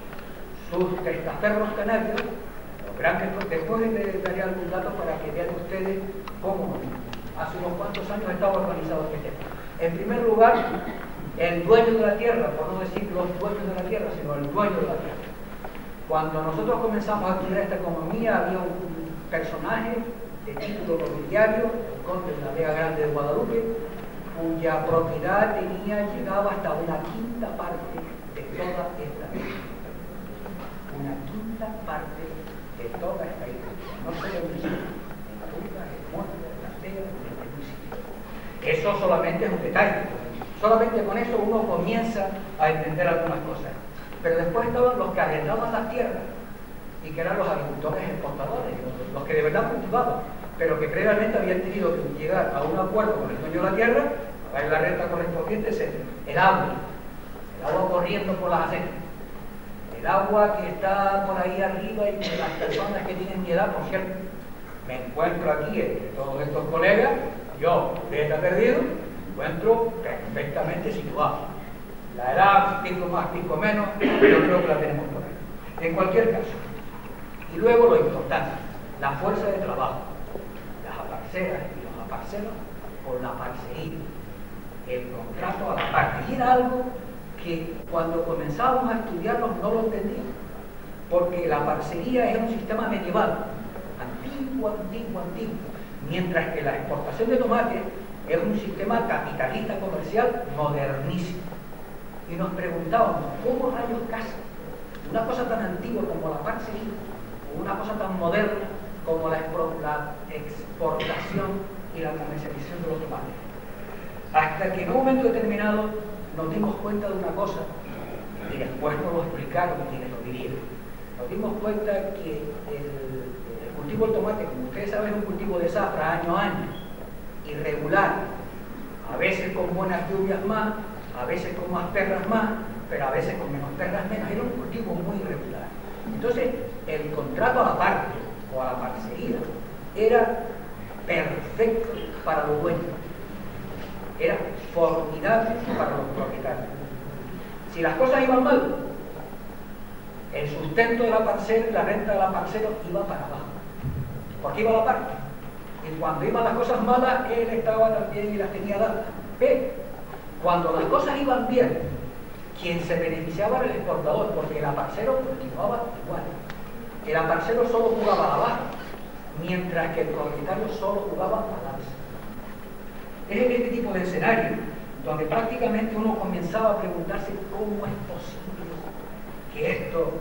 sus testaferros canarios. Después les daré algún dato para que vean ustedes cómo hace unos cuantos años estaba organizado este tema. En primer lugar, el dueño de la tierra, por no decir los dueños de la tierra, sino el dueño de la tierra. Cuando nosotros comenzamos a estudiar esta economía, había un personaje de título nobiliario, el conde de la Vega Grande de Guadalupe, cuya propiedad llegaba hasta una quinta parte de toda esta isla. Una quinta parte de toda esta isla. No solo en Luisiana, en la Turca, en el Monte, en la Tega, en Luisiana. Eso solamente es un detalle. Solamente con eso uno comienza a entender algunas cosas. Pero después estaban los que arrendaban las tierras y que eran los agricultores exportadores, los que de verdad cultivaban, pero que previamente habían tenido que llegar a un acuerdo con el dueño de la tierra, pagar la renta correspondiente, etc. El agua corriendo por las acequias, el agua que está por ahí arriba y que las personas que tienen mi edad, por cierto, me encuentro aquí entre todos estos colegas, yo, que está perdido, me encuentro perfectamente situado. La edad, pico más, pico menos, pero creo que la tenemos por ahí. En cualquier caso. Y luego lo importante, la fuerza de trabajo, las aparceras y los aparceros por la parcería, el contrato a la parte. Y era algo que cuando comenzábamos a estudiarlo no lo entendíamos, porque la parcería es un sistema medieval, antiguo, mientras que la exportación de tomate es un sistema capitalista comercial modernísimo. Y nos preguntábamos, ¿cómo rayos casa una cosa tan antigua como la parcería o una cosa tan moderna como la exportación y la comercialización de los tomates? Hasta que en un momento determinado nos dimos cuenta de una cosa, y después nos lo explicaron quienes lo vivieron. Nos dimos cuenta que el cultivo del tomate, como ustedes saben, es un cultivo de zafra año a año, irregular, a veces con buenas lluvias más, a veces con más perras más, pero a veces con menos perras menos. Era un cultivo muy irregular. Entonces, el contrato a la parte o a la parcería era perfecto para los dueños. Era formidable para los propietarios. Si las cosas iban mal, el sustento de la parcela, la renta de la parcela iba para abajo. ¿Por qué iba la parte? Y cuando iban las cosas malas, él estaba también y las tenía dadas. Pero cuando las cosas iban bien, quien se beneficiaba era el exportador, porque el aparcero continuaba igual. El aparcero solo jugaba a la baja, mientras que el propietario solo jugaba al alza. Es en este tipo de escenario donde prácticamente uno comenzaba a preguntarse cómo es posible que esto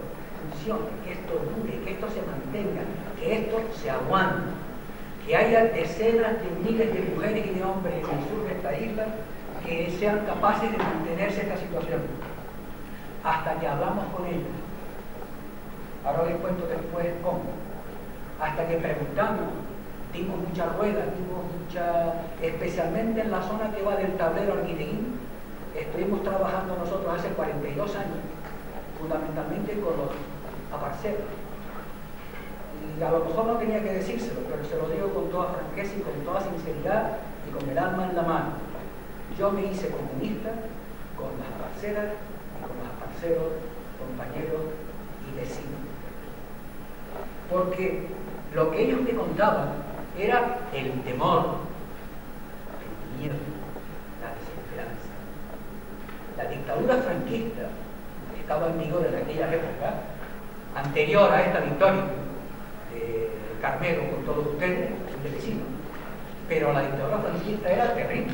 funcione, que esto dure, que esto se mantenga, que esto se aguante, que haya decenas de miles de mujeres y de hombres en el sur de esta isla que sean capaces de mantenerse esta situación. Hasta que hablamos con ellos. Ahora les cuento después cómo. Hasta que preguntamos, dimos muchas ruedas, especialmente en la zona que va del tablero al Guineín, estuvimos trabajando nosotros hace 42 años, fundamentalmente con los aparceros. Y a lo mejor no tenía que decírselo, pero se lo digo con toda franqueza y con toda sinceridad y con el alma en la mano. Yo me hice comunista con las aparceras y con los aparceros, compañeros y vecinos. Porque lo que ellos me contaban era el temor, el miedo, la desesperanza. La dictadura franquista que estaba en vigor en aquella época, anterior a esta victoria de Carmelo con todos ustedes, de vecinos, pero la dictadura franquista era terrible.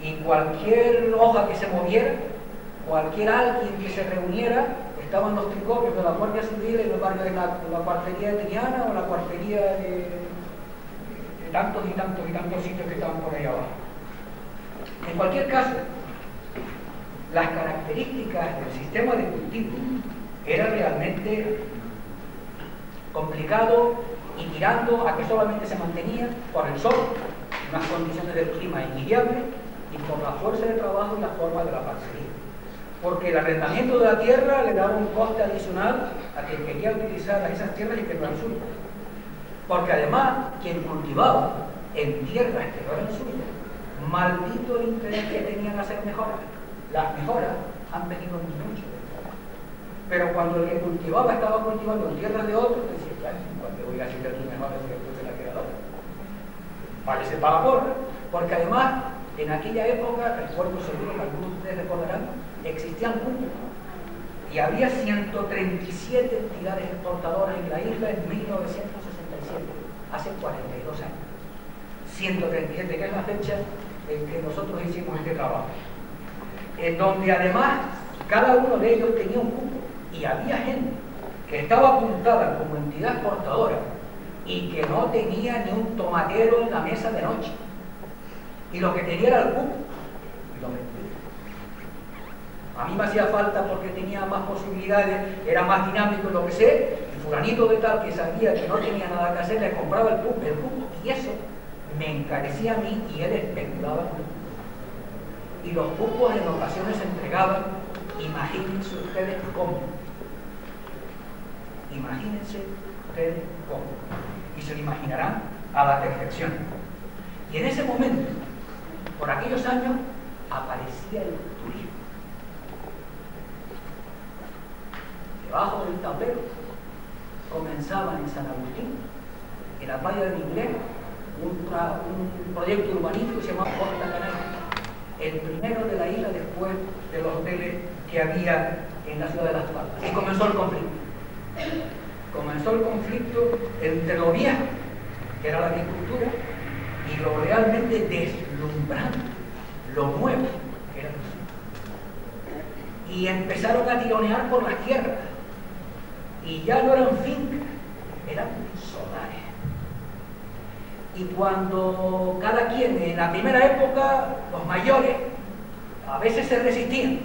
Y cualquier hoja que se moviera, cualquier alguien que se reuniera, estaban los tricopios de la Guardia Civil en el barrio de la cuartería de Triana o la cuartería de tantos y tantos y tantos sitios que estaban por ahí abajo. En cualquier caso, las características del sistema de cultivo eran realmente complicado y tirando a que solamente se mantenía por el sol, unas condiciones del clima invidiables, y por la fuerza de trabajo y la forma de la parcería. Porque el arrendamiento de la tierra le daba un coste adicional a quien quería utilizar esas tierras y que no eran suyas. Porque además, quien cultivaba en tierras que no eran suyas, maldito el interés que tenían a hacer mejoras. Las mejoras han venido mucho. Pero cuando el que cultivaba estaba cultivando en tierras de otros, decía, ya, cuando voy a hacer aquí mejoras que después se la queda otra. Parece para la porra, porque además, en aquella época, recuerdo seguro que algunos de ustedes recordarán, existían cupos y había 137 entidades exportadoras en la isla en 1967, hace 42 años. 137, que es la fecha en que nosotros hicimos este trabajo. En donde además cada uno de ellos tenía un cupo y había gente que estaba apuntada como entidad exportadora y que no tenía ni un tomatero en la mesa de noche. Y lo que tenía era el cupo. Y lo vendía. A mí me hacía falta porque tenía más posibilidades, era más dinámico en lo que sé, y fulanito de tal que sabía que no tenía nada que hacer, le compraba el cupo, y eso me encarecía a mí y él especulaba con el cupo. Y los cupos en ocasiones se entregaban, imagínense ustedes cómo. Imagínense ustedes cómo. Y se lo imaginarán a la perfección. Y en ese momento, por aquellos años, aparecía el turismo. Debajo del tablero comenzaban en San Agustín, en la playa de Inglés, un proyecto urbanístico que se llamaba Costa Canaria, el primero de la isla después de los hoteles que había en la ciudad de Las Palmas. Y comenzó el conflicto. Comenzó el conflicto entre lo viejo, que era la agricultura, y lo realmente deslumbrante, lo nuevo, que era el sur. Y empezaron a tironear por las tierras. Y ya no eran fincas, eran solares. Y cuando cada quien, en la primera época, los mayores, a veces se resistían.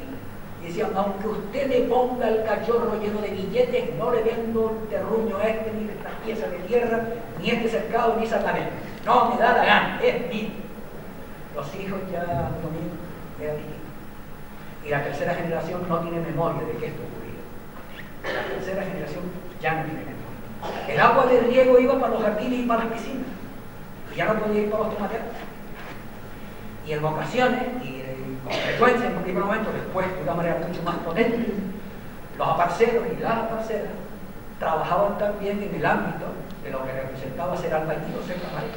Y decían, aunque usted le ponga el cachorro lleno de billetes, no le vendo el terruño este, ni estas piezas de tierra, ni este cercado, ni esa cadena. No me da la gana, es mío. Los hijos ya lo mismo, es aquí. Y la tercera generación no tiene memoria de que esto ocurrió. La tercera generación ya no tiene memoria. El agua del riego iba para los jardines y para las piscinas. Y ya no podía ir para los tomateros. Y en ocasiones, y con frecuencia en un primer momento, después de una manera mucho más potente, los aparceros y las aparceras trabajaban también en el ámbito de lo que representaba ser albañil o ser camarero.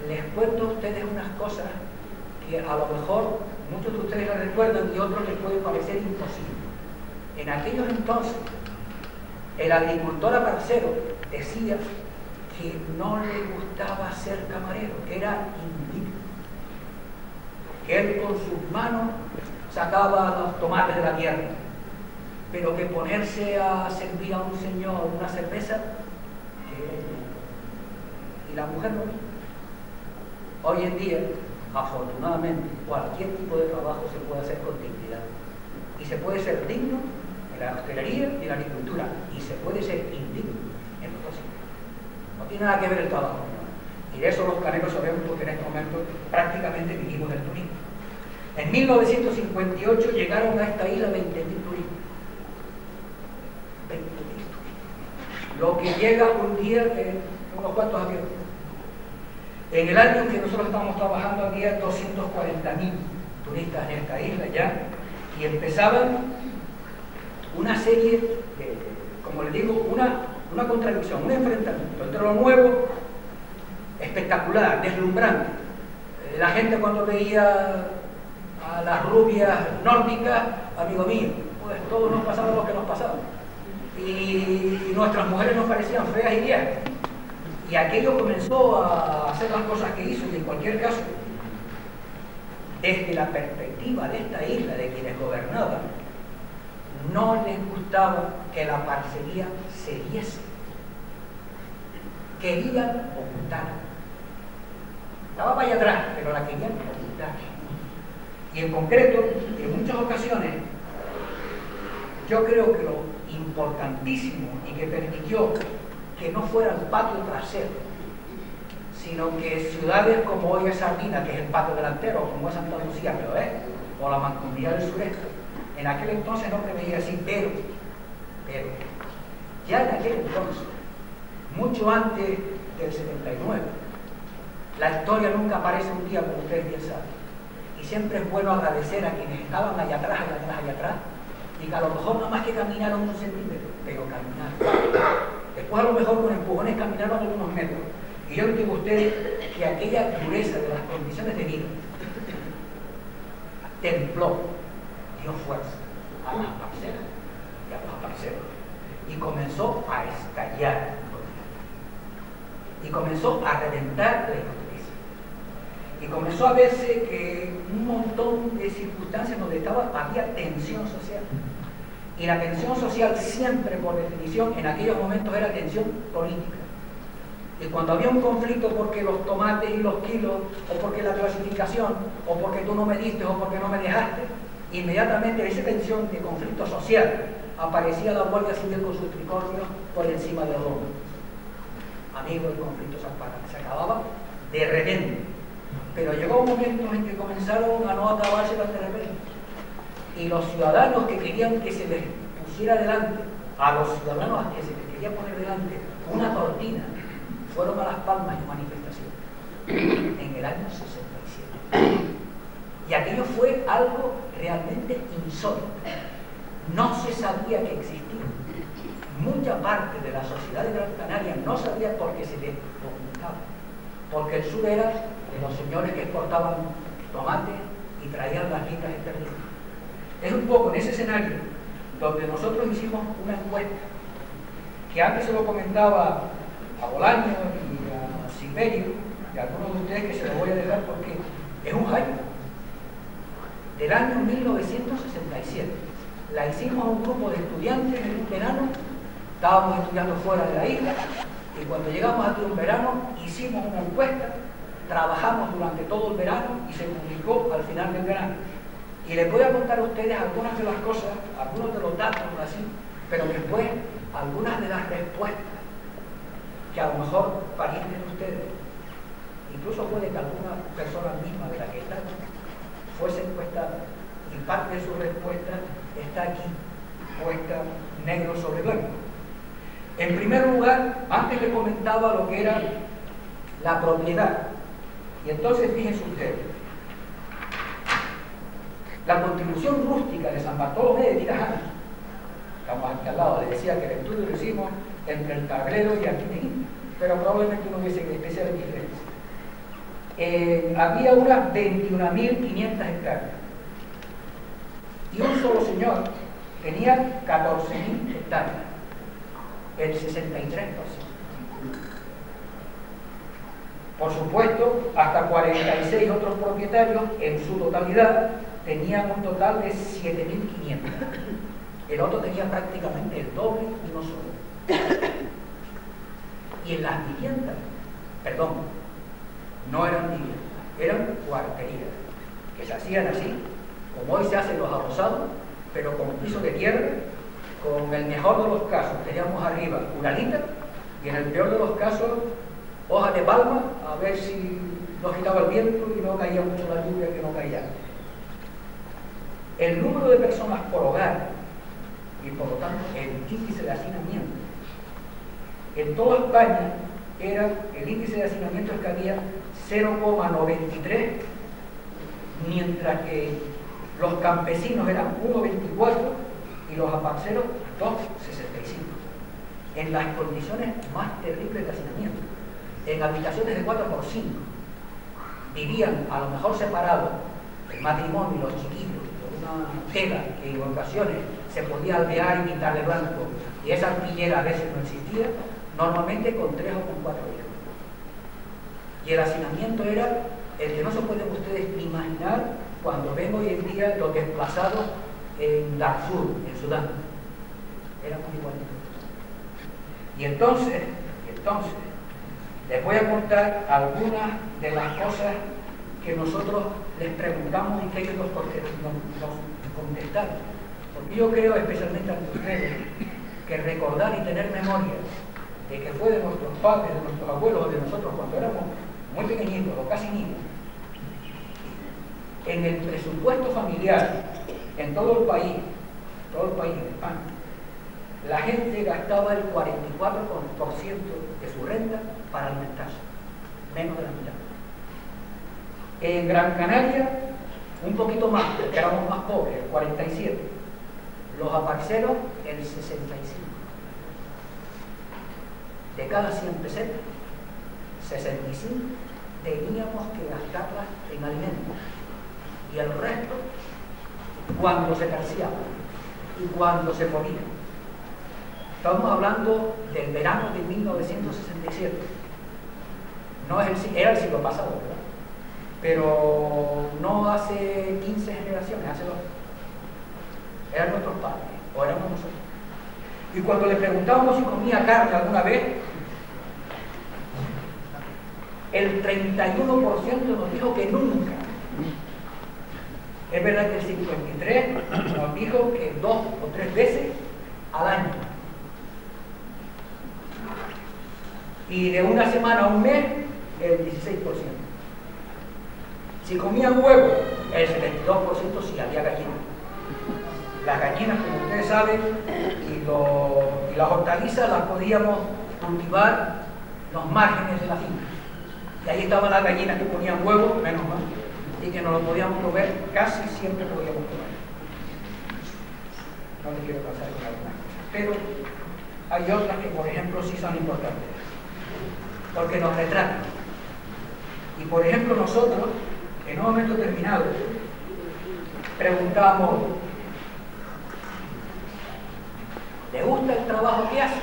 les cuento a ustedes unas cosas que a lo mejor muchos de ustedes las recuerdan y otros les puede parecer imposible. En aquellos entonces, el agricultor aparcero decía que no le gustaba ser camarero, que era indigno, que él con sus manos sacaba los tomates de la tierra, pero que ponerse a servir a un señor una cerveza, que era indigno. Y la mujer no. Hoy en día, afortunadamente, cualquier tipo de trabajo se puede hacer con dignidad. Y se puede ser digno en la hostelería y en la agricultura. Y se puede ser indigno en los dos sitios. No tiene nada que ver el trabajo. ¿No? Y de eso los caneros sabemos porque en este momento prácticamente vivimos del turismo. En 1958 llegaron a esta isla 20.000 turistas. 20.000 turistas. Lo que llega un día unos cuantos aviones. En el año en que nosotros estábamos trabajando había 240.000 turistas en esta isla ya, y empezaban una serie de, como les digo, una contradicción, un enfrentamiento entre lo nuevo, espectacular, deslumbrante. La gente cuando veía a las rubias nórdicas, amigo mío, pues todos nos pasaba lo que nos pasaba. Y nuestras mujeres nos parecían feas y viejas. Y aquello comenzó a hacer las cosas que hizo, y en cualquier caso, desde la perspectiva de esta isla, de quienes gobernaban, no les gustaba que la parcería se diese. Querían ocultar. Estaba para allá atrás, pero la querían ocultar. Y en concreto, en muchas ocasiones, yo creo que lo importantísimo y que permitió que no fuera el patio trasero, sino que ciudades como hoy es Sardina, que es el patio delantero, como es Santa Lucía, pero o la Mancomunidad del Sureste, en aquel entonces no preveía así, pero ya en aquel entonces, mucho antes del 79, la historia nunca aparece un día como ustedes bien saben, y siempre es bueno agradecer a quienes estaban allá atrás, y que a lo mejor no más que caminaron un centímetro, pero caminaron. Después a lo mejor con empujones caminaron algunos metros. Y yo les digo a ustedes que aquella dureza de las condiciones de vida templó, dio fuerza a las parcelas y a los aparceros. Y comenzó a estallar. Y comenzó a reventar la injusticia. Y comenzó a verse que un montón de circunstancias donde había tensión social. Y la tensión social siempre, por definición, en aquellos momentos era tensión política. Y cuando había un conflicto porque los tomates y los kilos, o porque la clasificación, o porque tú no me diste, o porque no me dejaste, inmediatamente esa tensión de conflicto social aparecía la Guardia Civil con sus tricornios por encima de Roma. Amigos, el conflicto se acababa de repente. Pero llegó un momento en que comenzaron a no acabarse las de repente. Y los ciudadanos que querían que se les pusiera delante, a los ciudadanos a que se les quería poner delante una cortina, fueron a Las Palmas en manifestación en el año 67. Y aquello fue algo realmente insólito. No se sabía que existía. Mucha parte de la sociedad de Gran Canaria no sabía por qué se les ocultaba. Porque el sur era de los señores que exportaban tomates y traían las ricas esterlinas. Es un poco en ese escenario donde nosotros hicimos una encuesta que antes se lo comentaba a Bolaño y a Silverio y a algunos de ustedes, que se lo voy a dejar porque es un hype del año 1967. La hicimos a un grupo de estudiantes en un verano, estábamos estudiando fuera de la isla, y cuando llegamos aquí un verano hicimos una encuesta, trabajamos durante todo el verano y se publicó al final del verano. Y les voy a contar a ustedes algunas de las cosas, algunos de los datos así, pero después algunas de las respuestas que a lo mejor parientes de ustedes, incluso puede que alguna persona misma de la que están fuese encuestada, y parte de su respuesta está aquí, puesta negro sobre blanco. En primer lugar, antes le comentaba lo que era la propiedad, y entonces fíjense ustedes, la contribución rústica de San Bartolomé de Tirajana, estamos aquí al lado, les decía que el estudio lo hicimos entre el Tablero y Arquimeguín, pero probablemente no hubiese especiales diferencias. había unas 21.500 hectáreas. Y un solo señor tenía 14.000 hectáreas, el 63%. Por supuesto, hasta 46 otros propietarios, en su totalidad, tenían un total de 7.500. El otro tenía prácticamente el doble, uno solo. Y en las viviendas, perdón, no eran viviendas, eran cuarterías, que se hacían así, como hoy se hacen los adosados, pero con piso de tierra, con el mejor de los casos teníamos arriba uralita y en el peor de los casos hojas de palma, a ver si no agitaba el viento y no caía mucho la lluvia, que no caía. El número de personas por hogar y por lo tanto el índice de hacinamiento en toda España era, el índice de hacinamiento es que había 0,93, mientras que los campesinos eran 1,24 y los aparceros 2,65, en las condiciones más terribles de hacinamiento, en habitaciones de 4x5, vivían a lo mejor separados el matrimonio y los chiquillos por una tela que en ocasiones se podía alvear y pintar de blanco, y esa arpillera a veces no existía, normalmente con 3 o con 4 hijos. Y el hacinamiento era el que no se pueden ustedes imaginar cuando ven hoy en día los desplazados en Darfur, en Sudán. Era muy igual. Y entonces, les voy a contar algunas de las cosas que nosotros les preguntamos y que ellos nos contestaron. Porque yo creo, especialmente a ustedes, que recordar y tener memoria de que fue de nuestros padres, de nuestros abuelos o de nosotros cuando éramos muy pequeñitos o casi niños, en el presupuesto familiar en todo el país de España, la gente gastaba el 44% de su renta para alimentarse, menos de la mitad. En Gran Canaria, un poquito más, porque éramos más pobres, el 47%. Los aparceros, el 65%. De cada 100 pesetas, 65 teníamos que gastarlas en alimentos. Y el resto, cuando se terciaba y cuando se ponía. Estamos hablando del verano de 1967. No es era el siglo pasado, ¿verdad? Pero no hace 15 generaciones, hace 2. Eran nuestros padres, o éramos nosotros. Y cuando le preguntábamos si comía carne alguna vez, el 31% nos dijo que nunca. Es verdad que el 53% nos dijo que 2 o 3 veces al año. Y de una semana a un mes, el 16%. Si comían huevos, el 72% si había gallinas. Las gallinas, como ustedes saben, y las hortalizas las podíamos cultivar los márgenes de la finca. Y ahí estaban las gallinas que ponían huevos, menos mal, y que nos lo podíamos comer, casi siempre podíamos comer. No les quiero pasar con algunas cosas. Pero hay otras que, por ejemplo, sí son importantes, porque nos retratan. Y por ejemplo, nosotros, en un momento determinado, preguntábamos: ¿le gusta el trabajo que hace?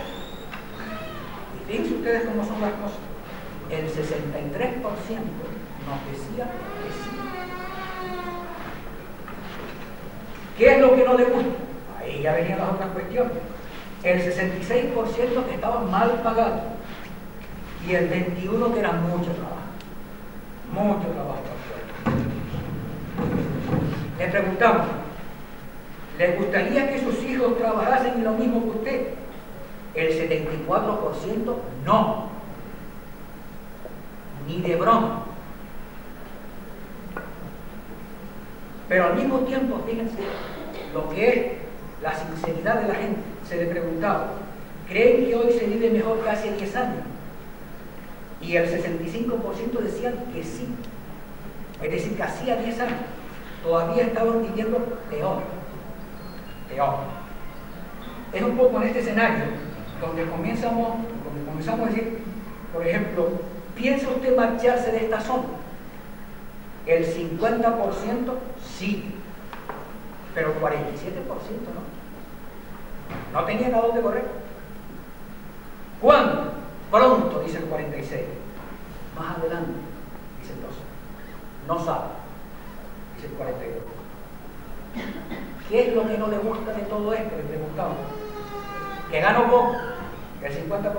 Y fíjense ustedes cómo son las cosas. El 63% nos decía que sí. ¿Qué es lo que no le gusta? Ahí ya venían las otras cuestiones. El 66% que estaban mal pagados y el 21% que era mucho trabajo. Mucho trabajo. Le preguntamos: ¿le gustaría que sus hijos trabajasen en lo mismo que usted? El 74% no. Ni de broma. Pero al mismo tiempo, fíjense lo que es la sinceridad de la gente. Se le preguntaba: ¿creen que hoy se vive mejor que hace 10 años? Y el 65% decían que sí. Es decir, que hacía 10 años todavía estaban viviendo peor. Es un poco en este escenario donde comenzamos a decir, por ejemplo, ¿piensa usted marcharse de esta zona? El 50% sí, pero el 47% no. No tenían a dónde correr. ¿Cuándo? Pronto, dice el 46. Más adelante, dice el 12. No sabe, dice el 42. ¿Qué es lo que no le gusta de todo esto? Le preguntamos. Que gano poco, el 50%.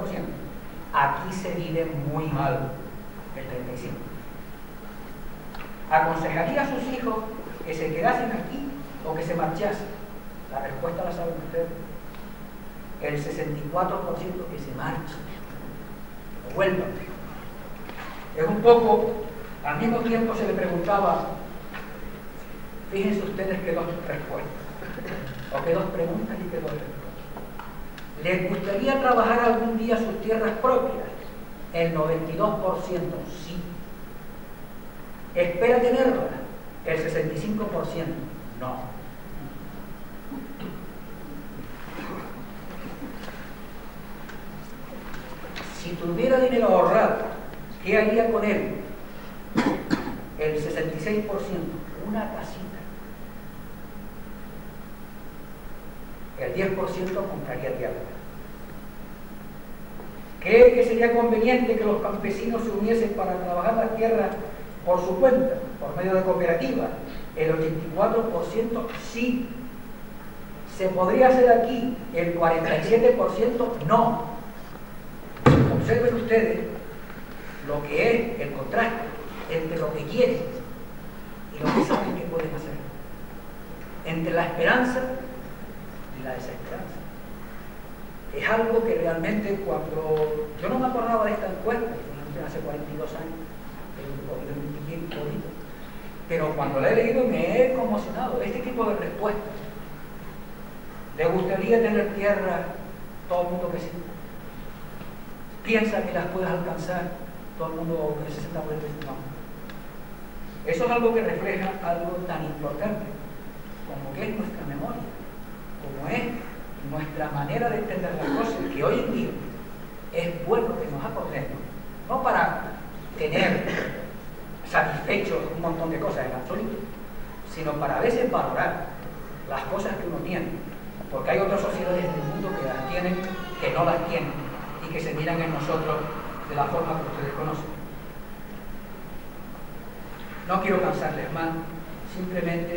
Aquí se vive muy mal, el 35%. ¿Aconsejaría a sus hijos que se quedasen aquí o que se marchasen? La respuesta la saben ustedes. El 64% que se marcha, o vuelvan. Es un poco, al mismo tiempo se le preguntaba, fíjense ustedes que dos respuestas, o que dos preguntas y que dos respuestas. ¿Les gustaría trabajar algún día sus tierras propias? El 92% sí. ¿Espera tenerlas? El 65% no. Si tuviera dinero ahorrado, ¿qué haría con él? El 66%, una casita. El 10% compraría tierra. ¿Cree que sería conveniente que los campesinos se uniesen para trabajar la tierra por su cuenta, por medio de cooperativas? El 84% sí. ¿Se podría hacer aquí? El 47% no. Observen ustedes lo que es el contraste entre lo que quieren y lo que saben que pueden hacer, entre la esperanza y la desesperanza. Es algo que realmente cuando yo no me acordaba de esta encuesta, hace 42 años, pero cuando la he leído me he conmocionado. Este tipo de respuestas. ¿Le gustaría tener tierra? Todo el mundo que sí. ¿Piensa que las puedes alcanzar? Todo el mundo que se sienta por el no. Eso es algo que refleja algo tan importante como que es nuestra memoria, como es nuestra manera de entender las cosas, que hoy en día es bueno que nos acordemos, no para tener satisfechos un montón de cosas en absoluto, sino para a veces valorar las cosas que uno tiene, porque hay otras sociedades del mundo que las tienen, que no las tienen, y que se miran en nosotros de la forma que ustedes conocen. No quiero cansarles más, simplemente,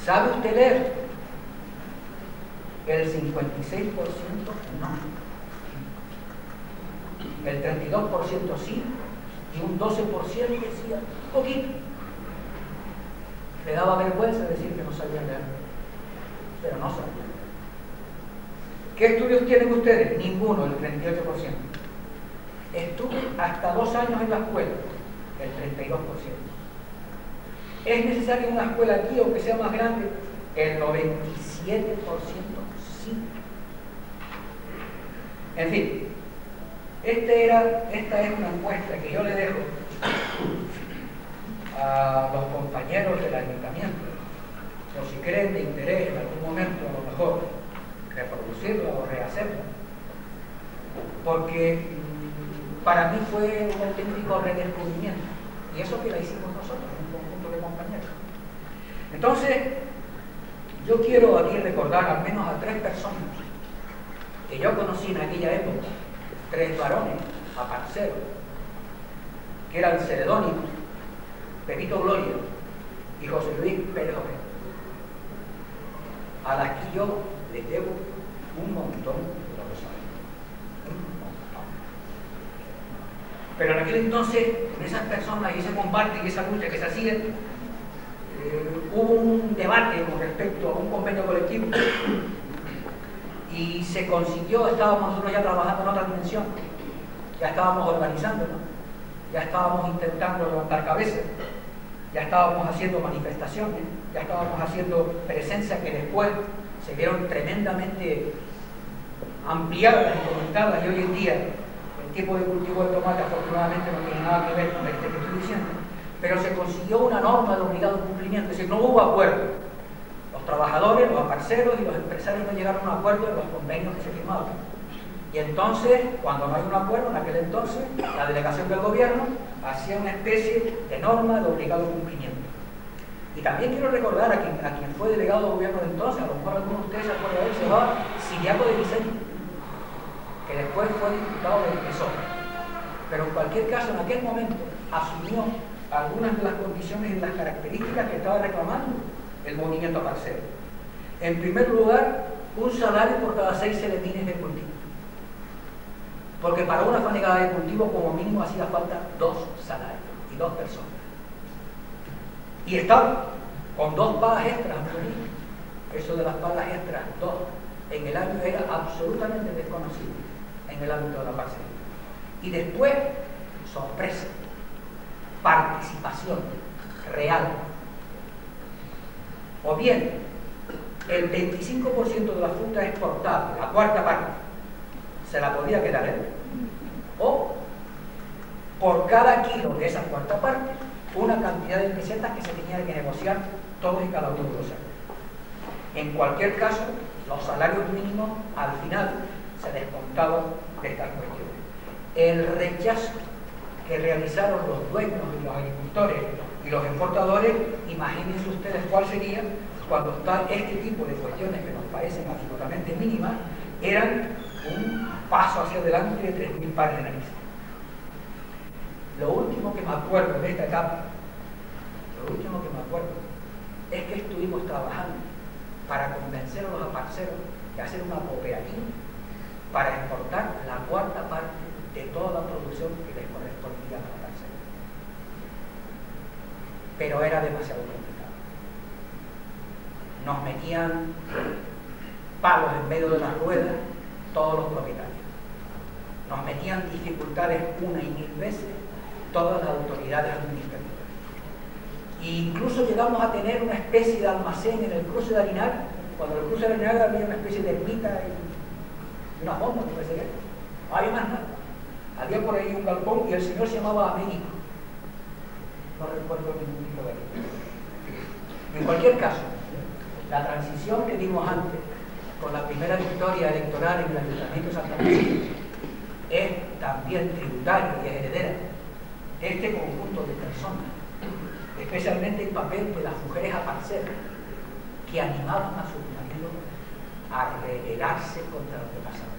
¿sabe usted leer? El 56% no. El 32% sí, y un 12% decía poquito. Le daba vergüenza decir que no sabía leer, pero no sabía. ¿Qué estudios tienen ustedes? Ninguno, el 38%. Estuve hasta 2 años en la escuela, el 32%. ¿Es necesario una escuela aquí o que sea más grande? El 97% sí. En fin, esta es una encuesta que yo le dejo a los compañeros del ayuntamiento, por si creen de interés en algún momento, a lo mejor, reproducirla o rehacerla, porque para mí fue un auténtico redescubrimiento, y eso que la hicimos nosotros, un conjunto de compañeros. Entonces, yo quiero aquí recordar al menos a 3 personas que yo conocí en aquella época, 3 varones, aparceros, que eran Celedonio, Pepito Gloria y José Luis Pérez Ojeda, a las que yo les debo un montón de lo que saben. Pero en aquel entonces, con esas personas y ese combate y esa lucha que se hacía, hubo un debate con respecto a un convenio colectivo y se consiguió. Estábamos nosotros ya trabajando en otra dimensión, ya estábamos organizándonos, ya estábamos intentando levantar cabezas, ya estábamos haciendo manifestaciones, ya estábamos haciendo presencias que después se vieron tremendamente ampliadas y comentadas, y hoy en día el tipo de cultivo de tomate afortunadamente no tiene nada que ver con este que estoy diciendo, pero se consiguió una norma de obligado cumplimiento, es decir, no hubo acuerdo. Los trabajadores, los aparceros y los empresarios no llegaron a un acuerdo en los convenios que se firmaban. Y entonces, cuando no hay un acuerdo, en aquel entonces, la delegación del gobierno hacía una especie de norma de obligado cumplimiento. Y también quiero recordar a quien fue delegado de gobierno de entonces, a lo mejor algunos de ustedes se acuerdan de él, se llamaba Siriaco de Vicente, que después fue diputado del PSOE. Pero en cualquier caso, en aquel momento, asumió algunas de las condiciones y las características que estaba reclamando el movimiento aparcero. En primer lugar, un salario por cada 6 celetines de cultivo. Porque para una fanegada de cultivo, como mínimo, hacía falta 2 salarios y 2 personas. Y estaba con 2 pagas extras, eso de las pagas extras, 2 en el año, era absolutamente desconocido en el ámbito de la parcela. Y después, sorpresa, participación real. O bien, el 25% de la fruta exportada, la cuarta parte, se la podía quedar él. O, por cada kilo de esa cuarta parte, una cantidad de pesetas que se tenía que negociar todos y cada uno de los años. En cualquier caso, los salarios mínimos al final se descontaban de estas cuestiones. El rechazo que realizaron los dueños y los agricultores y los exportadores, imagínense ustedes cuál sería cuando está este tipo de cuestiones que nos parecen absolutamente mínimas, eran un paso hacia adelante de 3.000 pares de narices. Lo último que me acuerdo de esta etapa, es que estuvimos trabajando para convencer a los aparceros de hacer una cooperativa para exportar la cuarta parte de toda la producción que les correspondía a los aparceros. Pero era demasiado complicado. Nos metían palos en medio de las ruedas todos los propietarios. Nos metían dificultades una y 1000 veces todas las autoridades administrativas. E incluso llegamos a tener una especie de almacén en el cruce de Arenal. Cuando en el cruce de Arenal había una especie de ermita y una bomba, no parece que no había más nada. Había por ahí un galpón y el señor se llamaba Américo. No recuerdo ningún tipo de él. En cualquier caso, la transición que dimos antes con la primera victoria electoral en el Ayuntamiento de Santa Lucía es también tributaria y es heredera de este conjunto de personas, especialmente el papel de las mujeres aparceras que animaban a sus maridos a rebelarse contra lo que pasaba.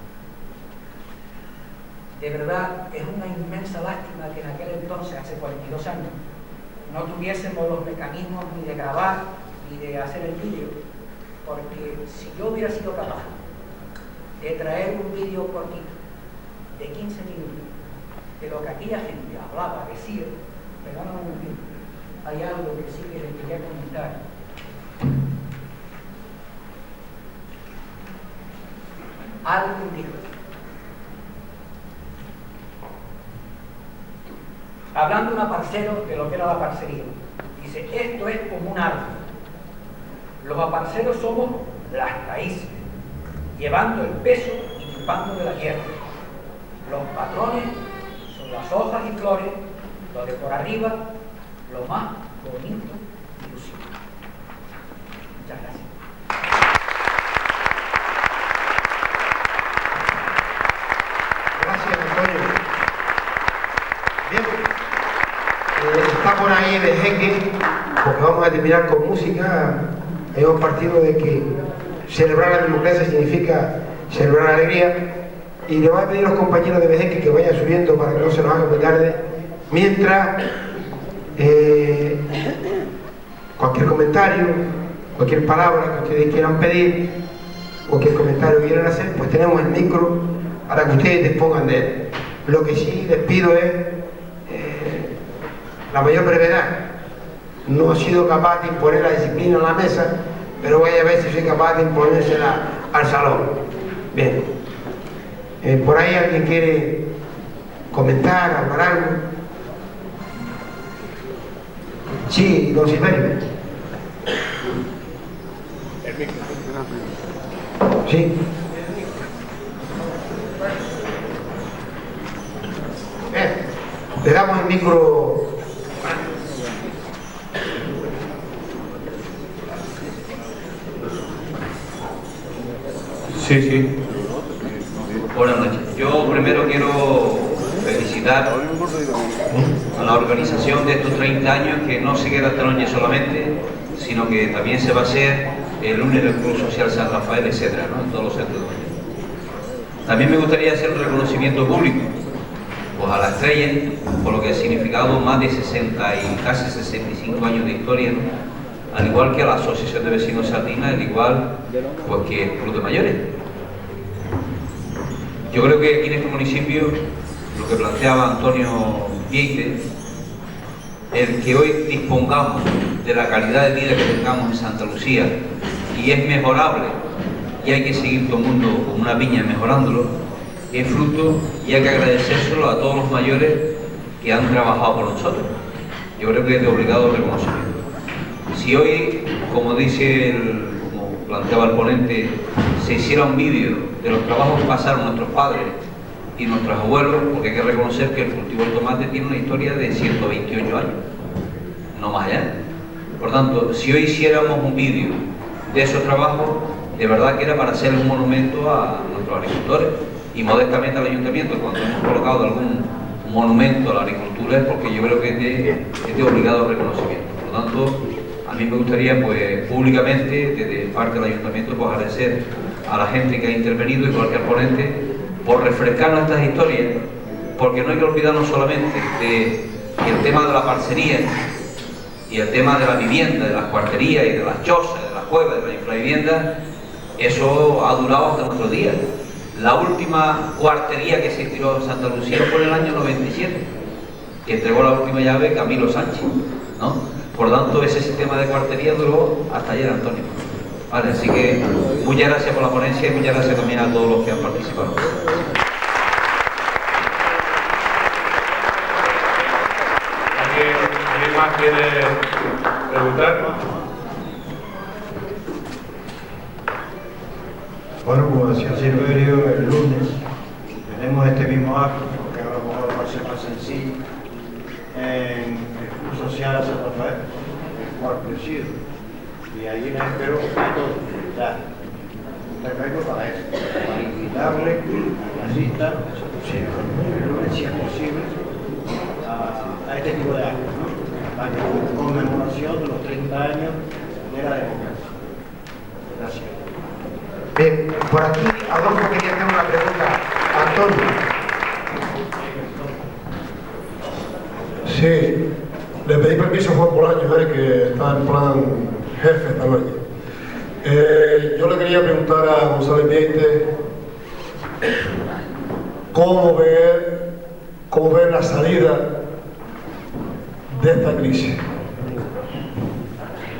De verdad, es una inmensa lástima que en aquel entonces, hace 42 años, no tuviésemos los mecanismos ni de grabar ni de hacer el vídeo, porque si yo hubiera sido capaz de traer un vídeo cortito de 15 minutos de lo que aquella gente hablaba, decía, perdóname un momentito, hay algo que sí que les quería comentar. Alguien dijo, hablando de un aparcero de lo que era la parcería, dice, esto es como un árbol. Los aparceros somos las raíces, llevando el peso y chupando de la tierra. Los patrones son las hojas y flores, lo de por arriba, lo más bonito y lucido. Muchas gracias. Gracias, Antonio. Bien, está por ahí de jeque, porque vamos a terminar con música. Hemos partido de que celebrar la democracia significa celebrar la alegría, y le voy a pedir a los compañeros de Vejeque que vayan subiendo para que no se nos haga muy tarde, mientras cualquier comentario, cualquier palabra que ustedes quieran pedir, cualquier comentario que quieran hacer, pues tenemos el micro para que ustedes dispongan de él. Lo que sí les pido es la mayor brevedad. No he sido capaz de imponer la disciplina en la mesa, pero voy a ver si soy capaz de imponérsela al salón. Bien. Por ahí alguien quiere comentar, hablar algo. Sí, don Silverio. Sí. Le damos el micro. Sí, sí. Buenas noches. Yo primero quiero felicitar a la organización de estos 30 años, que no se queda esta noche solamente, sino que también se va a hacer el lunes del Club Social San Rafael, etcétera, ¿no? En todos los centros de mañana. También me gustaría hacer un reconocimiento público pues a la Estrella, por lo que ha significado más de 60 y casi 65 años de historia, ¿no? Al igual que a la Asociación de Vecinos Sardina, al igual pues que el Club de Mayores. Yo creo que aquí en este municipio, lo que planteaba Antonio Vieite, el que hoy dispongamos de la calidad de vida que tengamos en Santa Lucía, y es mejorable, y hay que seguir todo el mundo como una piña mejorándolo, es fruto, y hay que agradecérselo a todos los mayores que han trabajado por nosotros. Yo creo que es de obligado reconocimiento. Si hoy, como planteaba el ponente, se hiciera un vídeo de los trabajos que pasaron nuestros padres y nuestros abuelos, porque hay que reconocer que el cultivo del tomate tiene una historia de 128 años, no más allá. Por tanto, si hoy hiciéramos un vídeo de esos trabajos, de verdad que era para hacer un monumento a nuestros agricultores, y modestamente al ayuntamiento. Cuando hemos colocado algún monumento a la agricultura es porque yo creo que es de obligado reconocimiento. Por lo tanto, a mí me gustaría pues públicamente, desde parte del ayuntamiento, pues agradecer a la gente que ha intervenido, igual que al ponente, por refrescarnos estas historias, porque no hay que olvidarnos solamente del tema de la parcería y el tema de la vivienda, de las cuarterías y de las chozas, de las cuevas, de la infravivienda. Eso ha durado hasta nuestros días. La última cuartería que se tiró en Santa Lucía fue en el año 97, que entregó la última llave Camilo Sánchez, ¿no? Por tanto, ese sistema de cuartería duró hasta ayer, Antonio. Vale, así que muchas gracias por la ponencia y muchas gracias también a todos los que han participado. ¿Alguien más quiere preguntar? Bueno, pues señor Silverio, el lunes tenemos este mismo acto, que a lo mejor va a ser más sencillo, en el Club Social San Rafael, el cual presido. Y allí les espero a todos, ya. Les vengo para eso, para invitarle a la cita, el lunes, si es posible, a este tipo de actos, ¿no? A la conmemoración de los 30 años de la democracia. Gracias. Bien, por aquí Adolfo quería hacer una pregunta a Antonio. Sí, le pedí permiso a Juan Bolaños, que está en plan jefe esta noche. Yo le quería preguntar a González Vieite cómo ver la salida de esta crisis.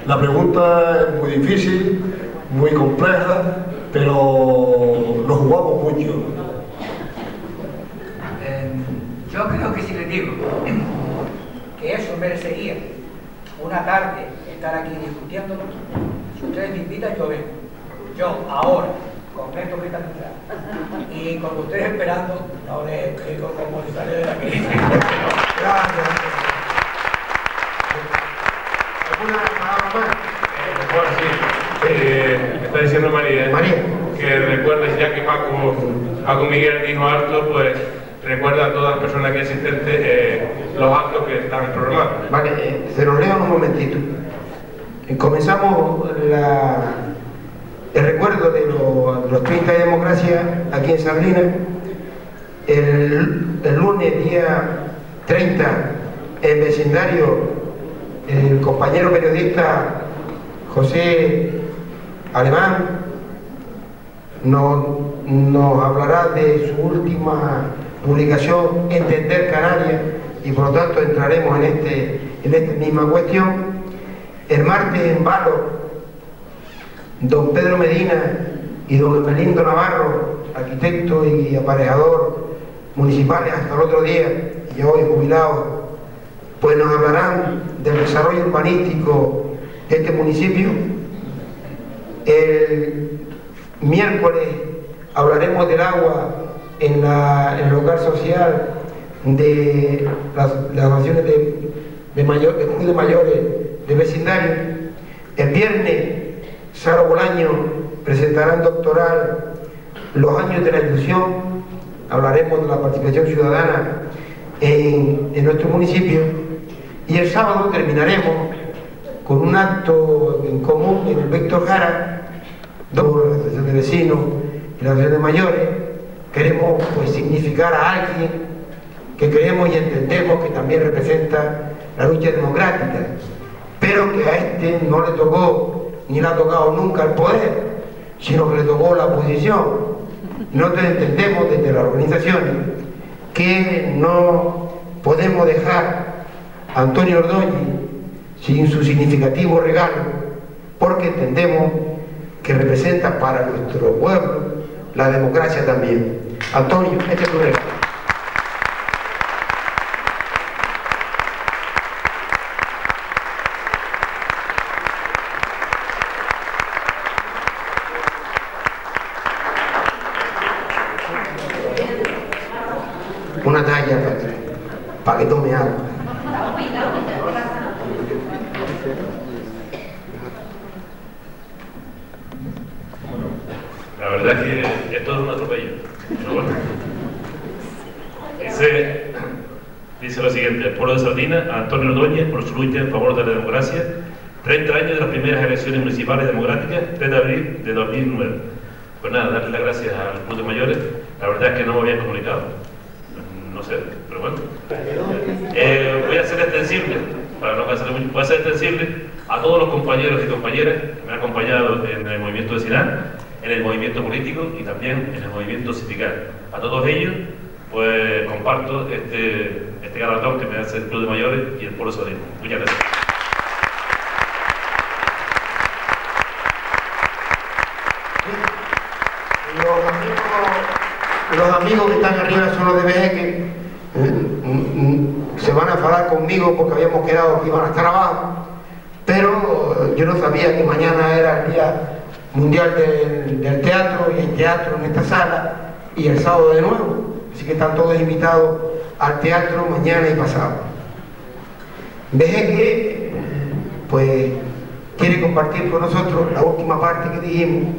La pregunta es muy difícil, muy compleja, pero nos jugamos mucho. Yo creo que si les digo que eso merecería una tarde estar aquí discutiéndolo, si ustedes me invitan, yo vengo. Yo ahora, con esto que están entrando, y con ustedes esperando, no les explico cómo se sale de la crisis. Gracias. ¿Alguna palabra más? Bueno, sí. Está diciendo María, que recuerdes, ya que Paco Miguel dijo alto, pues recuerda a todas las personas aquí asistentes los actos que están programados. Vale, se los leo un momentito. Comenzamos el recuerdo de los 30 de democracia aquí en Sardina. El lunes, día 30, en vecindario, el compañero periodista José Alemán nos hablará de su última publicación, Entender Canarias, y por lo tanto entraremos en esta misma cuestión. El martes en Valo, don Pedro Medina y don Melindo Navarro, arquitecto y aparejador municipales hasta el otro día, y hoy jubilados, pues nos hablarán del desarrollo urbanístico de este municipio. El miércoles hablaremos del agua en el local social de las asociaciones de mayores de vecindario. El viernes, Sara Bolaño presentará un doctoral los años de la ilusión, hablaremos de la participación ciudadana en nuestro municipio, y el sábado terminaremos con un acto en común en el Víctor Jara, la Asociación de Vecinos y la Asociación de Mayores. Queremos pues significar a alguien que creemos y entendemos que también representa la lucha democrática, pero que a este no le tocó, ni le ha tocado nunca el poder, sino que le tocó la oposición. Nosotros entendemos desde las organizaciones que no podemos dejar a Antonio Ordóñez sin su significativo regalo, porque entendemos que representa para nuestro pueblo la democracia también. Antonio, este es tu regalo. Una talla para que tome agua. La verdad es que esto es un atropello, pero bueno. Dice lo siguiente: el pueblo de Sardina, a Antonio Ordóñez, por su lucha en favor de la democracia, 30 años de las primeras elecciones municipales democráticas, 3 de abril de 2009. Pues nada, darle las gracias al Club de Mayores. La verdad es que no me habían comunicado, no sé, pero bueno. Voy a ser extensible, para no cansarle mucho, voy a ser extensible a todos los compañeros y compañeras que me han acompañado en el movimiento vecinal, en el movimiento político y también en el movimiento sindical. A todos ellos, pues comparto este galardón que me hace el Club de Mayores y el pueblo sardino. Muchas gracias. Los amigos que están arriba son los de Vejeque, se van a enfadar conmigo porque habíamos quedado que iban a estar abajo, pero yo no sabía que mañana era el Día Mundial del Teatro, y el teatro en esta sala, y el sábado de nuevo, así que están todos invitados al teatro mañana y pasado. Vejeque pues quiere compartir con nosotros la última parte que dijimos,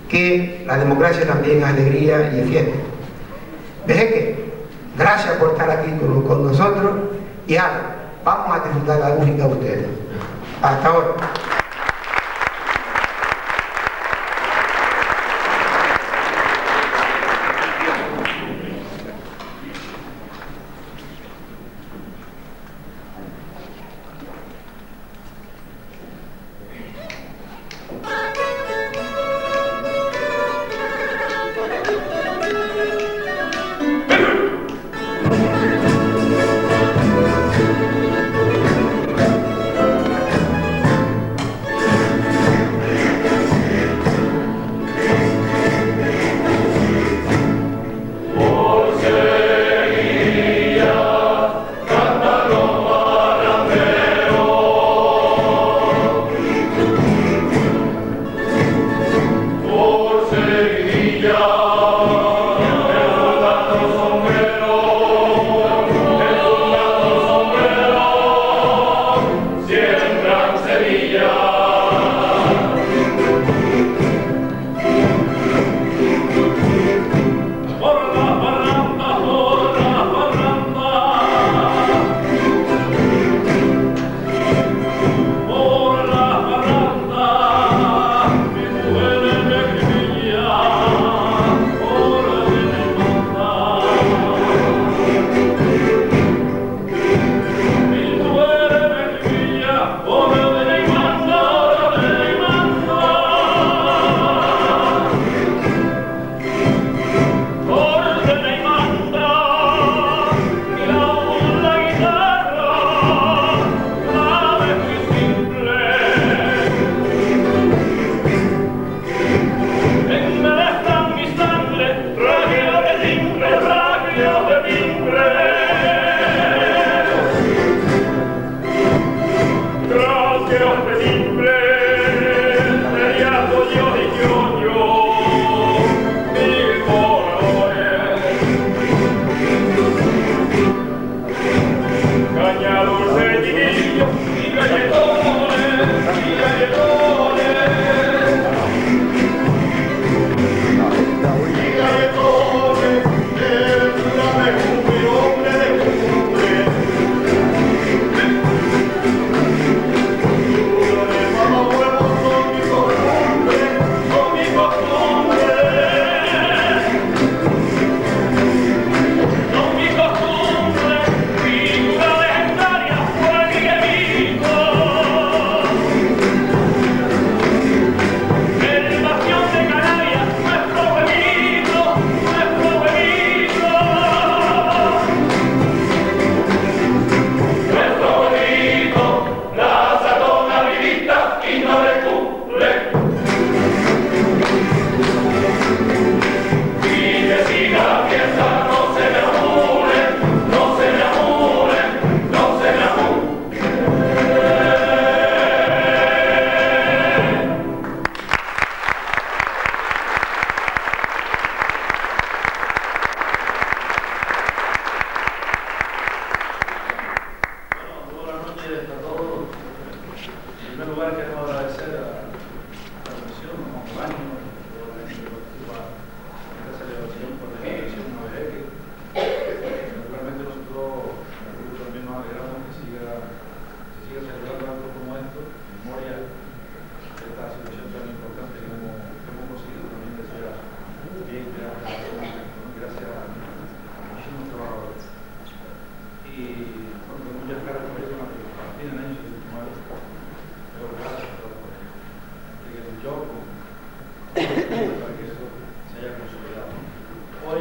que la democracia también es alegría y es fiesta. Vejeque, gracias por estar aquí con nosotros, y ahora vamos a disfrutar la música de ustedes. Hasta ahora.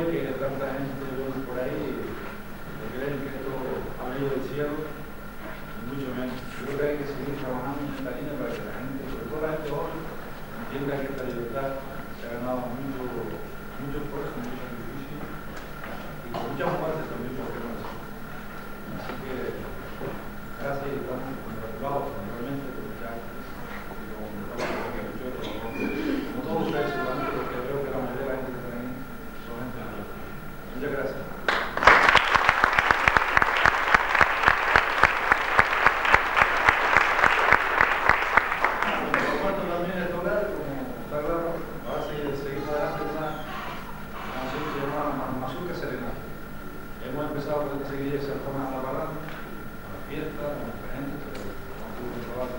que tanta gente por ahí creen que esto ha venido del cielo, y mucho menos. Yo creo que hay que seguir trabajando en esta línea para que la gente, sobre todo la gente joven, entienda que esta libertad se ha ganado mucho esfuerzo, mucho sacrificio y con muchas muertes también por qué no es. Así que gracias y estamos congratulados realmente por muchas antes y como todos ustedes seguramente, porque veo que la mayoría de la gente que está ahí son gente mayor. Muchas gracias. Hemos empezado con seguir esa forma a la parada, a la fiesta, a nuestra gente, pero no tuvo que probar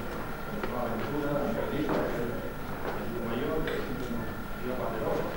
la aventura, la película, el mayor, que siempre nos iba para el otro.